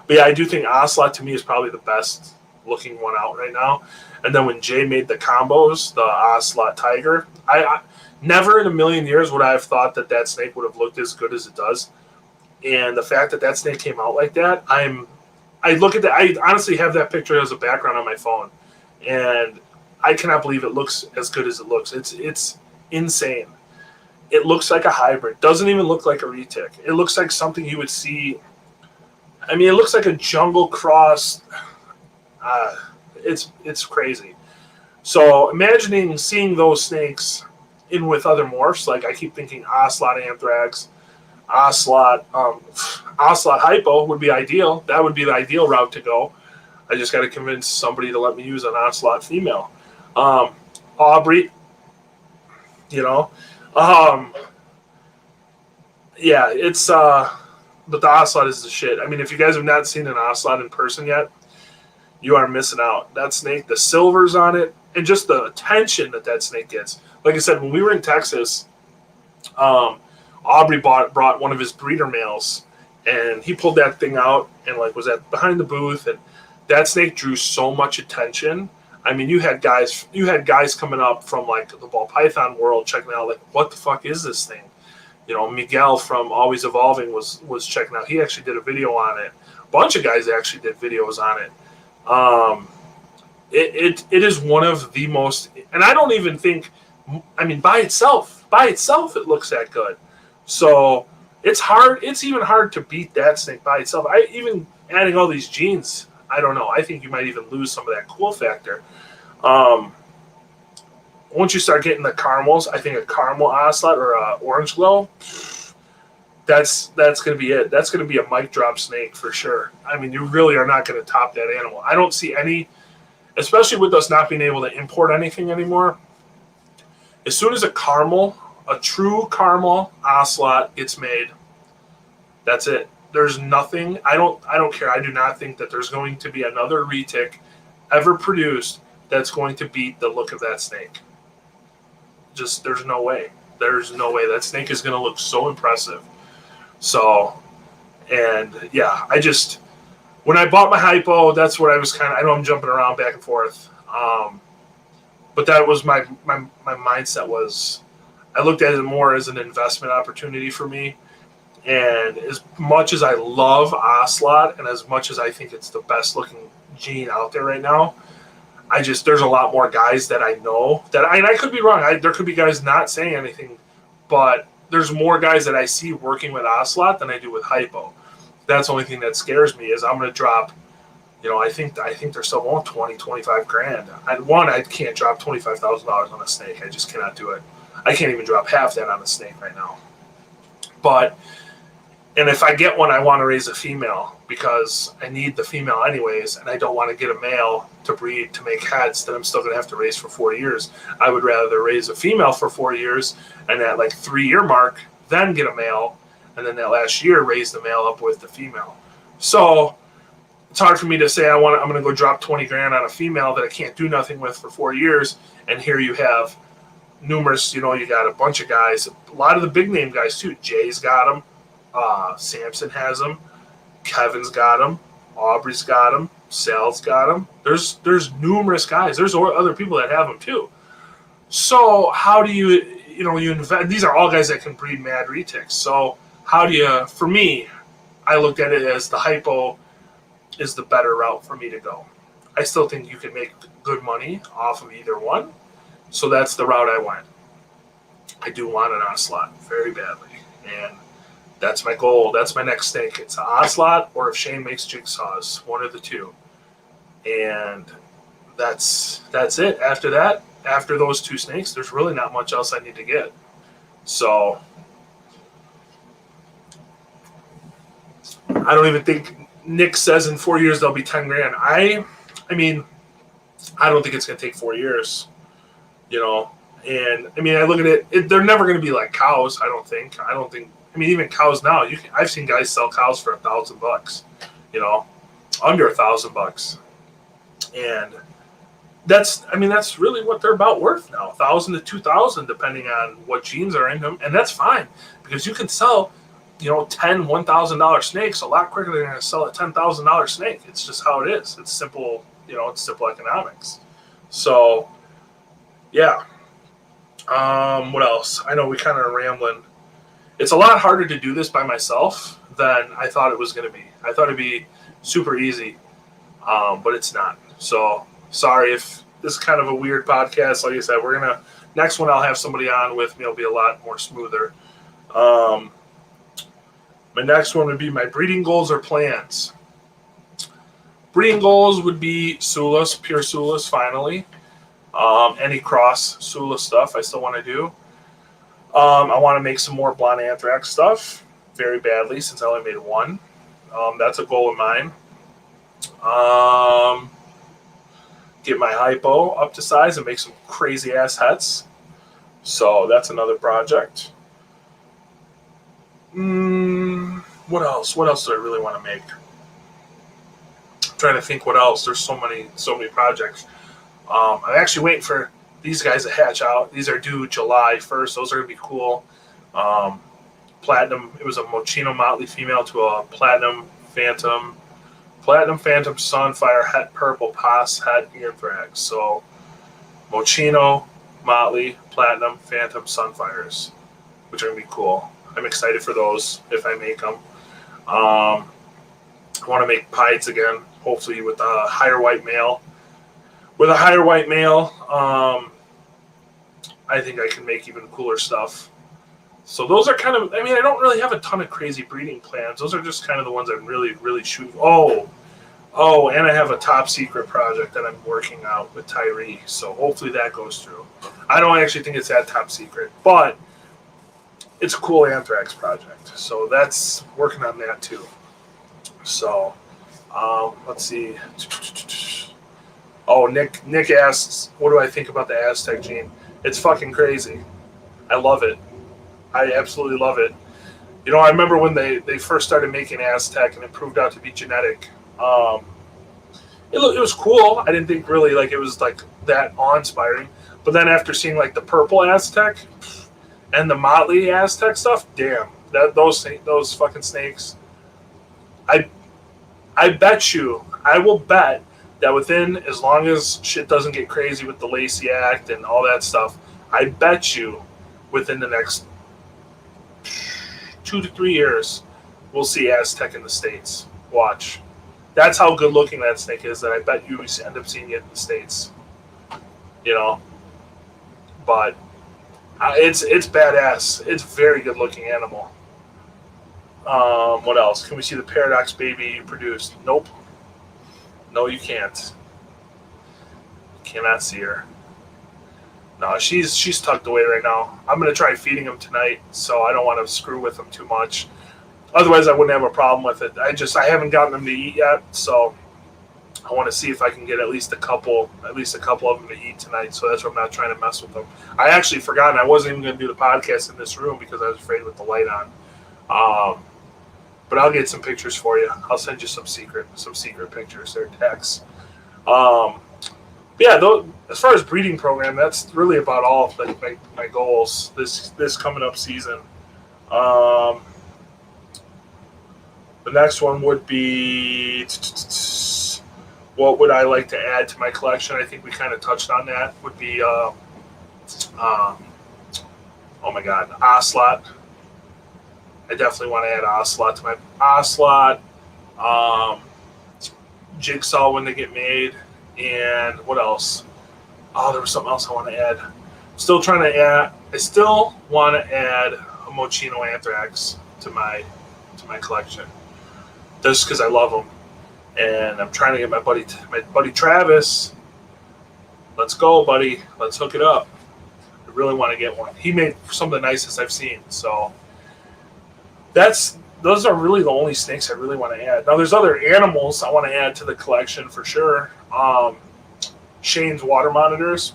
yeah, I do think Ocelot to me is probably the best looking one out right now. And then when Jay made the combos, the Ocelot Tiger, I never in a million years would I have thought that snake would have looked as good as it does. And the fact that snake came out like that, I look at that. I honestly have that picture as a background on my phone, and I cannot believe it looks as good as it looks. It's insane. It looks like a hybrid. Doesn't even look like a retic. It looks like something you would see. I mean, it looks like a jungle cross. It's crazy. So imagining seeing those snakes in with other morphs, like I keep thinking Ocelot Anthrax, Ocelot Hypo would be ideal. That would be the ideal route to go. I just got to convince somebody to let me use an Ocelot female. Aubrey, yeah, it's but the Ocelot is the shit. I mean, if you guys have not seen an Ocelot in person yet, you are missing out. That snake, the silvers on it, and just the attention that snake gets. Like I said, when we were in Texas, Aubrey brought one of his breeder males, and he pulled that thing out and was behind the booth, and that snake drew so much attention. I mean, you had guys coming up from the ball python world checking out what the fuck is this thing? Miguel from Always Evolving was checking out. He actually did a video on it. A bunch of guys actually did videos on it. It is one of the most, and I don't even think, I mean, by itself it looks that good. So it's hard. It's even hard to beat that snake by itself. Even adding all these genes, I don't know. I think you might even lose some of that cool factor. Once you start getting the caramels, I think a caramel Ocelot or a orange glow, that's going to be it. That's going to be a mic drop snake for sure. I mean, you really are not going to top that animal. I don't see any, especially with us not being able to import anything anymore. As soon as a true caramel Ocelot gets made, that's it. There's nothing. I don't care. I do not think that there's going to be another retic ever produced that's going to beat the look of that snake. Just there's no way. There's no way. That snake is going to look so impressive. So, and yeah, when I bought my Hypo, that's what I was I know I'm jumping around back and forth. But that was my mindset was, I looked at it more as an investment opportunity for me. And as much as I love Ocelot and as much as I think it's the best looking gene out there right now, there's a lot more guys that I know that I could be wrong. There could be guys not saying anything, but there's more guys that I see working with Ocelot than I do with Hypo. That's the only thing that scares me is I'm going to drop, I think they're still on 20, 25 grand. I can't drop $25,000 on a snake. I just cannot do it. I can't even drop half that on a snake right now. But And if I get one, I want to raise a female because I need the female anyways, and I don't want to get a male to breed to make heads that I'm still going to have to raise for 4 years. I would rather raise a female for 4 years, and at like 3-year mark, then get a male, and then that last year raise the male up with the female. So it's hard for me to say I'm going to go drop 20 grand on a female that I can't do nothing with for 4 years, and here you have numerous, you got a bunch of guys, a lot of the big name guys too. Jay's got them. Samson has them. Kevin's got them. Aubrey's got them. Sal's got them. There's numerous guys. There's other people that have them too. So how do you invest? These are all guys that can breed mad retics. So how do you? For me, I looked at it as the hypo is the better route for me to go. I still think you can make good money off of either one. So that's the route I went. I do want an ocelot very badly, and that's my goal. That's my next snake. It's an ocelot, or if Shane makes jigsaws, one of the two. And that's it. After that, after those two snakes, there's really not much else I need to get. So I don't even think Nick says in 4 years there'll be 10 grand. I mean, I don't think it's going to take 4 years, And I mean, I look at it, they're never going to be like cows. I don't think. I mean, even cows now. I've seen guys sell cows for $1,000, under $1,000, and that's really what they're about worth now, $1,000 to $2,000, depending on what genes are in them, and that's fine because you can sell, 10 $1,000 snakes a lot quicker than you're going to sell a $10,000 snake. It's just how it is. It's simple, it's simple economics. So, yeah. What else? I know we kind of are rambling. It's a lot harder to do this by myself than I thought it was going to be. I thought it'd be super easy, but it's not. So sorry if this is kind of a weird podcast. Like I said, next one I'll have somebody on with me. It'll be a lot more smoother. My next one would be my breeding goals or plans. Breeding goals would be Sulas, pure Sulas, finally. Any cross Sula stuff I still want to do. I want to make some more blonde anthrax stuff very badly since I only made one. That's a goal of mine. Get my hypo up to size and make some crazy ass hets. So that's another project. What else? What else do I really want to make? I'm trying to think what else. There's so many projects. I'm actually waiting for these guys to hatch out. These are due July 1st. Those are going to be cool. Platinum. It was a Moschino Motley female to a Platinum Phantom Sunfire Het Purple Pos Het Anthrax. So Moschino, Motley, Platinum, Phantom Sunfires, which are going to be cool. I'm excited for those if I make them. I want to make pieds again, hopefully with a higher white male. With a higher white male, I think I can make even cooler stuff. So those are kind of, I don't really have a ton of crazy breeding plans. Those are just kind of the ones I'm really, really shooting. Oh, and I have a top secret project that I'm working out with Tyree. So hopefully that goes through. I don't actually think it's that top secret, but it's a cool anthrax project. So that's working on that too. So let's see. Oh, Nick asks, what do I think about the Aztec gene? It's fucking crazy. I love it. I absolutely love it. I remember when they first started making Aztec and it proved out to be genetic. It was cool. I didn't think really it was that awe-inspiring. But then after seeing the purple Aztec and the Motley Aztec stuff, damn, those fucking snakes. I will bet that within, as long as shit doesn't get crazy with the Lacey Act and all that stuff, I bet you within the next 2 to 3 years, we'll see Aztec in the States. Watch. That's how good looking that snake is, that I bet you we end up seeing it in the States. But it's badass. It's a very good looking animal. What else? Can we see the Paradox baby you produced? Nope. No, you can't. Cannot see her. No, she's tucked away right now. I'm going to try feeding him tonight, so I don't want to screw with him too much. Otherwise, I wouldn't have a problem with it. I haven't gotten them to eat yet, so I want to see if I can get at least a couple of them to eat tonight. So that's why I'm not trying to mess with them. I actually forgot I wasn't even going to do the podcast in this room because I was afraid with the light on. But I'll get some pictures for you. I'll send you some secret pictures. They're texts. Yeah, as far as breeding program, that's really about all of my goals this coming up season. The next one would be what would I like to add to my collection? I think we kind of touched on that. Would be oh my God, ocelot. I definitely want to add ocelot to my ocelot. Jigsaw when they get made, and what else? Oh, there was something else I want to add. I still want to add a Moschino anthrax to my collection, just because I love them, and I'm trying to get my buddy Travis. Let's go, buddy. Let's hook it up. I really want to get one. He made some of the nicest I've seen. So those are really the only snakes I really want to add. Now, there's other animals I want to add to the collection for sure. Shane's water monitors,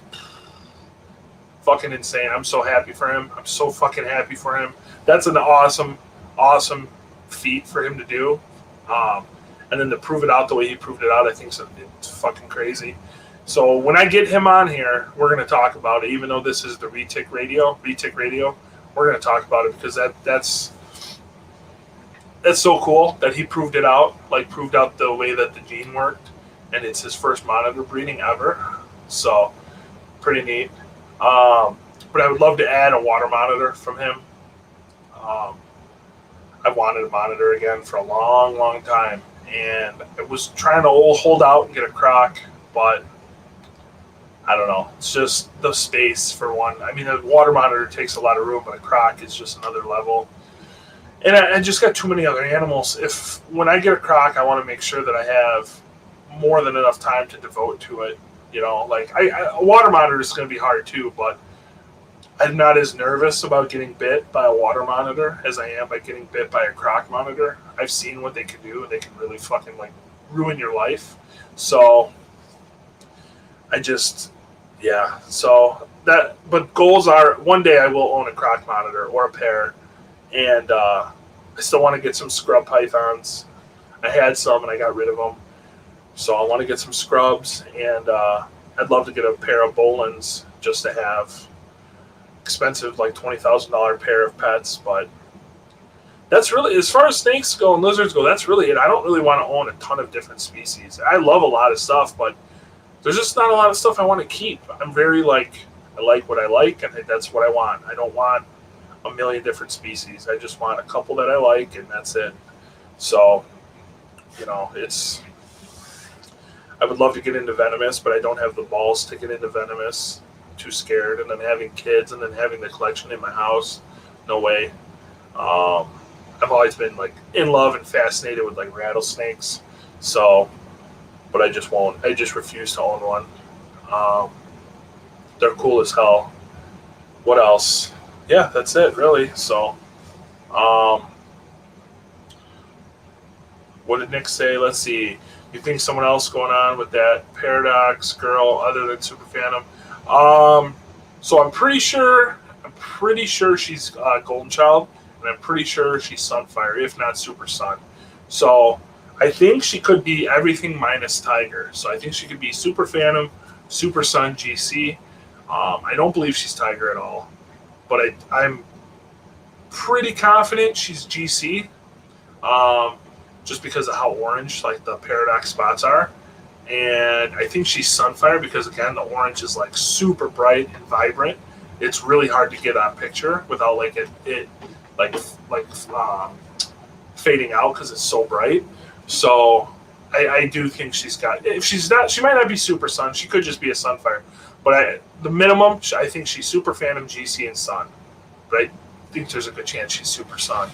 fucking insane. I'm so happy for him. I'm so fucking happy for him. That's an awesome feat for him to do. And then to prove it out the way he proved it out, I think it's fucking crazy. So when I get him on here, we're going to talk about it. Even though this is the Retic Radio, we're going to talk about it because that's so cool that he proved it out, proved out the way that the gene worked, and it's his first monitor breeding ever. So pretty neat. But I would love to add a water monitor from him. I've wanted a monitor again for a long, long time, and I was trying to hold out and get a croc, but I don't know. It's just the space for one. I mean, a water monitor takes a lot of room, but a croc is just another level. And I just got too many other animals. When I get a croc, I want to make sure that I have more than enough time to devote to it. You know, a water monitor is going to be hard too, but I'm not as nervous about getting bit by a water monitor as I am by getting bit by a croc monitor. I've seen what they can do, and they can really fucking ruin your life. So but goals are one day I will own a croc monitor or a pair. And I still want to get some scrub pythons. I had some and I got rid of them. So I want to get some scrubs, and I'd love to get a pair of Bolins just to have. Expensive, $20,000 pair of pets, but that's really, as far as snakes go and lizards go, that's really it. I don't really want to own a ton of different species. I love a lot of stuff, but there's just not a lot of stuff I want to keep. I'm very I like what I like, and that's what I want. I don't want a million different species. I just want a couple that I like, and that's it. So, I would love to get into venomous, but I don't have the balls to get into venomous. Too scared, and then having kids, and then having the collection in my house, no way. I've always been in love and fascinated with rattlesnakes, so, but I just won't. I just refuse to own one. They're cool as hell. What else? Yeah, that's it really. So, what did Nick say? Let's see. You think someone else going on with that Paradox girl other than Super Phantom? So I'm pretty sure she's Golden Child, and I'm pretty sure she's Sunfire, if not Super Sun. So I think she could be everything minus Tiger. So I think she could be Super Phantom, Super Sun, GC. I don't believe she's Tiger at all, but I'm pretty confident she's GC, just because of how orange the Paradox spots are. And I think she's Sunfire because, again, the orange is super bright and vibrant. It's really hard to get on picture without it fading out because it's so bright. So I do think she's got. If she's not, she might not be Super Sun. She could just be a Sunfire. But the minimum, I think she's Super Phantom, GC, and Sun. But I think there's a good chance she's Super Sun.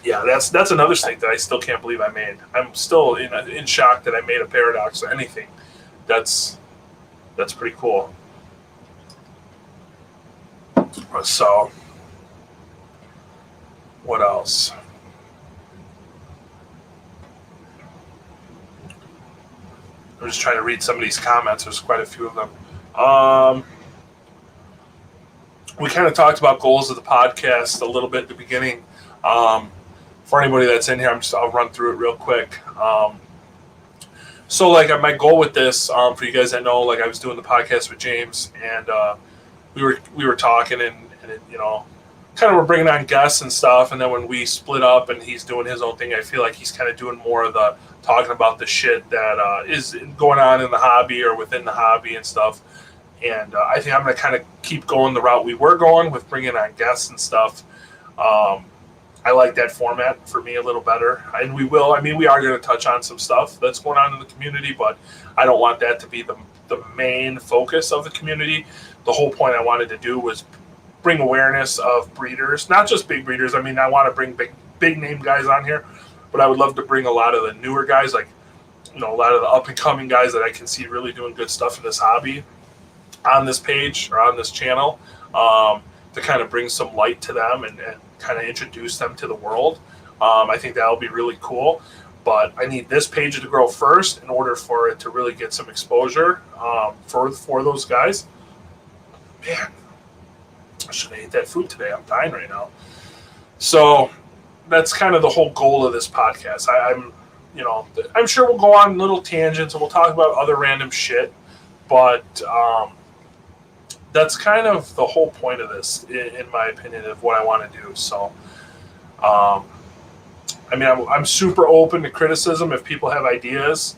Yeah, that's another snake that I still can't believe I made. I'm still in shock that I made a Paradox or anything. That's pretty cool. So What else? I'm just trying to read some of these comments. There's quite a few of them. We kind of talked about goals of the podcast a little bit at the beginning. For anybody that's in here, I'll run through it real quick. So like my goal with this, for you guys that know, like I was doing the podcast with James, and we were talking, and you know, kind of we're bringing on guests and stuff, and then when we split up and he's doing his own thing, I feel like he's kind of doing more of the talking about the shit that is going on in the hobby or within the hobby and stuff. And I think I'm going to kind of keep going the route we were going with bringing on guests and stuff. I like that format for me a little better. And we will, I mean, we are going to touch on some stuff that's going on in the community, but I don't want that to be the main focus of the community. The whole point I wanted to do was bring awareness of breeders, not just big breeders. I mean, I want to bring big name guys on here, but I would love to bring a lot of the newer guys, like, you know, a lot of the up and coming guys that I can see really doing good stuff in this hobby on this page or on this channel, to kind of bring some light to them and kind of introduce them to the world. I think that'll be really cool, but I need this page to grow first in order for it to really get some exposure for those guys. Man, I should have ate that food today. I'm dying right now. So that's kind of the whole goal of this podcast. I'm sure we'll go on little tangents and we'll talk about other random shit, but that's kind of the whole point of this, in my opinion, of what I want to do. So, I mean, I'm super open to criticism. If people have ideas,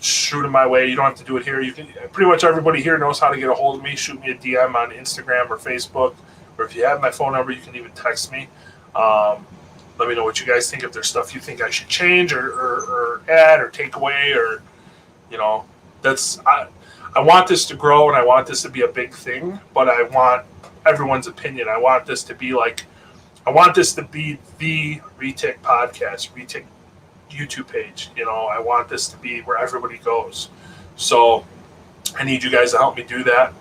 shoot them my way. You don't have to do it here. You can. Pretty much everybody here knows how to get a hold of me. Shoot me a DM on Instagram or Facebook, or if you have my phone number, you can even text me. Let me know what you guys think. If there's stuff you think I should change or add or take away, or, you know, I want this to grow and I want this to be a big thing, but I want everyone's opinion. I want this to be the Retic podcast, Retic YouTube page. You know, I want this to be where everybody goes. So I need you guys to help me do that.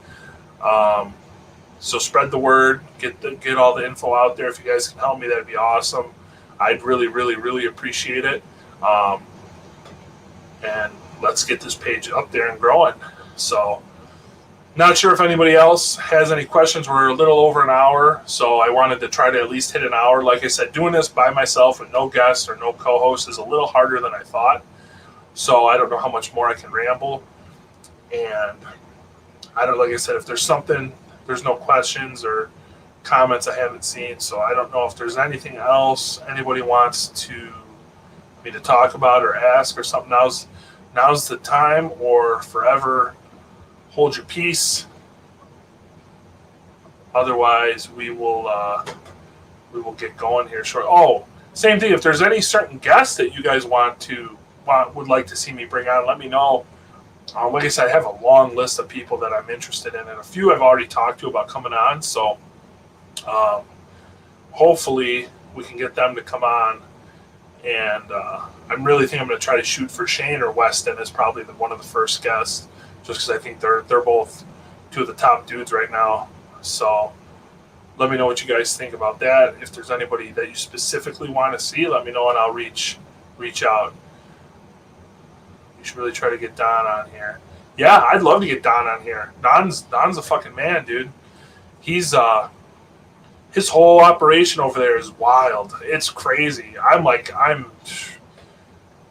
So spread the word, get all the info out there. If you guys can help me, that'd be awesome. I'd really, really, really appreciate it. And let's get this page up there and growing. So, not sure if anybody else has any questions. We're a little over an hour, so I wanted to try to at least hit an hour. Like I said, doing this by myself with no guests or no co-host is a little harder than I thought. So I don't know how much more I can ramble. And like I said, if there's something, there's no questions or comments I haven't seen. So I don't know if there's anything else anybody wants me to talk about or ask or something. Now's the time, or forever hold your peace. Otherwise, we will get going here short. Oh, same thing. If there's any certain guests that you guys would like to see me bring on, let me know. Like I said, I have a long list of people that I'm interested in, and a few I've already talked to about coming on. So hopefully we can get them to come on. And I'm really thinking I'm going to try to shoot for Shane or Weston as probably one of the first guests, just because I think they're both two of the top dudes right now. So let me know what you guys think about that. If there's anybody that you specifically want to see, let me know and I'll reach out. You should really try to get Don on here. Yeah, I'd love to get Don on here. Don's a fucking man, dude. He's his whole operation over there is wild. It's crazy.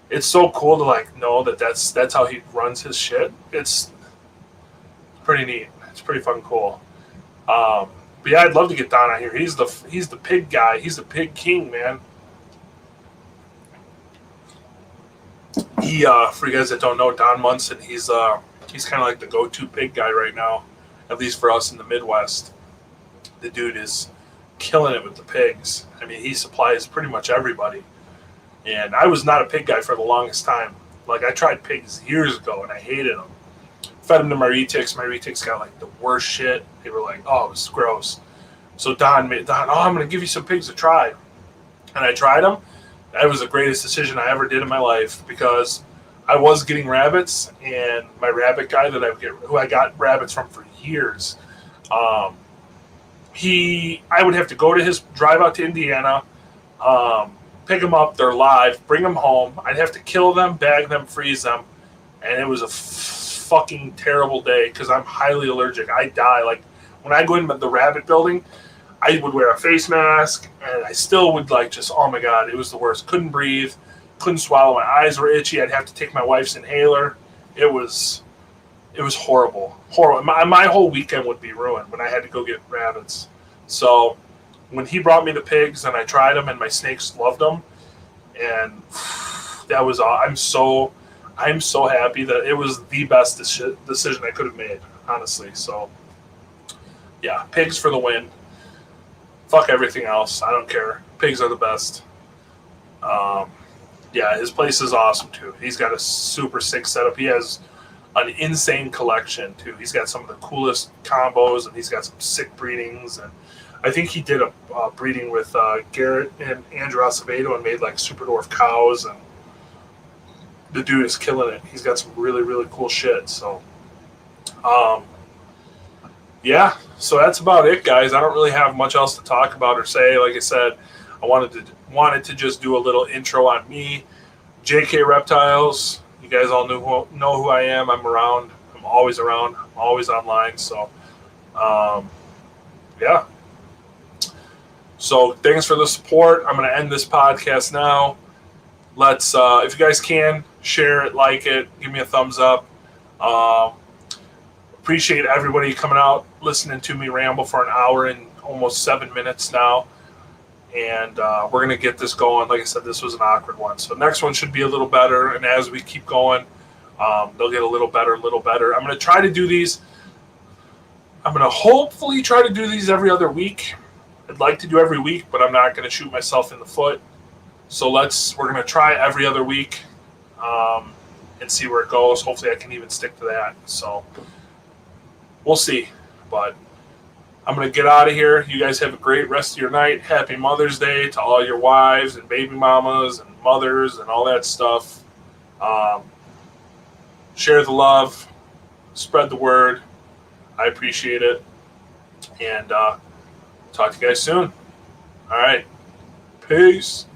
It's so cool to know that's how he runs his shit. It's pretty neat. It's pretty fucking cool. But yeah, I'd love to get Don on here. He's the pig guy. He's the pig king, man. For you guys that don't know, Don Munson, he's kind of like the go-to pig guy right now, at least for us in the Midwest. The dude is killing it with the pigs. I mean, he supplies pretty much everybody. And I was not a pig guy for the longest time. Like, I tried pigs years ago, and I hated them. Fed them to my Retics. My Retics got, the worst shit. They were like, oh, it was gross. So Don, I'm going to give you some pigs to try. And I tried them. That was the greatest decision I ever did in my life, because I was getting rabbits, and my rabbit guy who I got rabbits from for years, I would have to drive out to Indiana, pick them up. They're live. Bring them home. I'd have to kill them, bag them, freeze them, and it was a fucking terrible day because I'm highly allergic. I die. Like when I go in the rabbit building, I would wear a face mask, and I still would oh my god, it was the worst. Couldn't breathe, couldn't swallow. My eyes were itchy. I'd have to take my wife's inhaler. It was horrible. Horrible. My whole weekend would be ruined when I had to go get rabbits. So when he brought me the pigs and I tried them and my snakes loved them, and that was all. I'm so happy that it was the best decision I could have made, honestly. So yeah, pigs for the win. Fuck everything else. I don't care. Pigs are the best. Yeah, his place is awesome too. He's got a super sick setup. He has an insane collection too. He's got some of the coolest combos, and he's got some sick breedings. And I think he did a breeding with Garrett and Andrew Acevedo and made super dwarf cows. And the dude is killing it. He's got some really, really cool shit. So, yeah. So that's about it, guys. I don't really have much else to talk about or say. Like I said, I wanted to just do a little intro on me, JK Reptiles. You guys all know who I am. I'm around. I'm always around. I'm always online. So, yeah. So thanks for the support. I'm going to end this podcast now. Let's, if you guys can, share it, like it, give me a thumbs up. Appreciate everybody coming out, listening to me ramble for an hour and almost 7 minutes now. And we're going to get this going. Like I said, this was an awkward one. So next one should be a little better. And as we keep going, they'll get a little better, a little better. I'm going to try to do these. I'm going to hopefully try to do these every other week. I'd like to do every week, but I'm not going to shoot myself in the foot. So we're going to try every other week and see where it goes. Hopefully I can even stick to that. So we'll see. But I'm going to get out of here. You guys have a great rest of your night. Happy Mother's Day to all your wives and baby mamas and mothers and all that stuff. Share the love. Spread the word. I appreciate it. And talk to you guys soon. All right. Peace.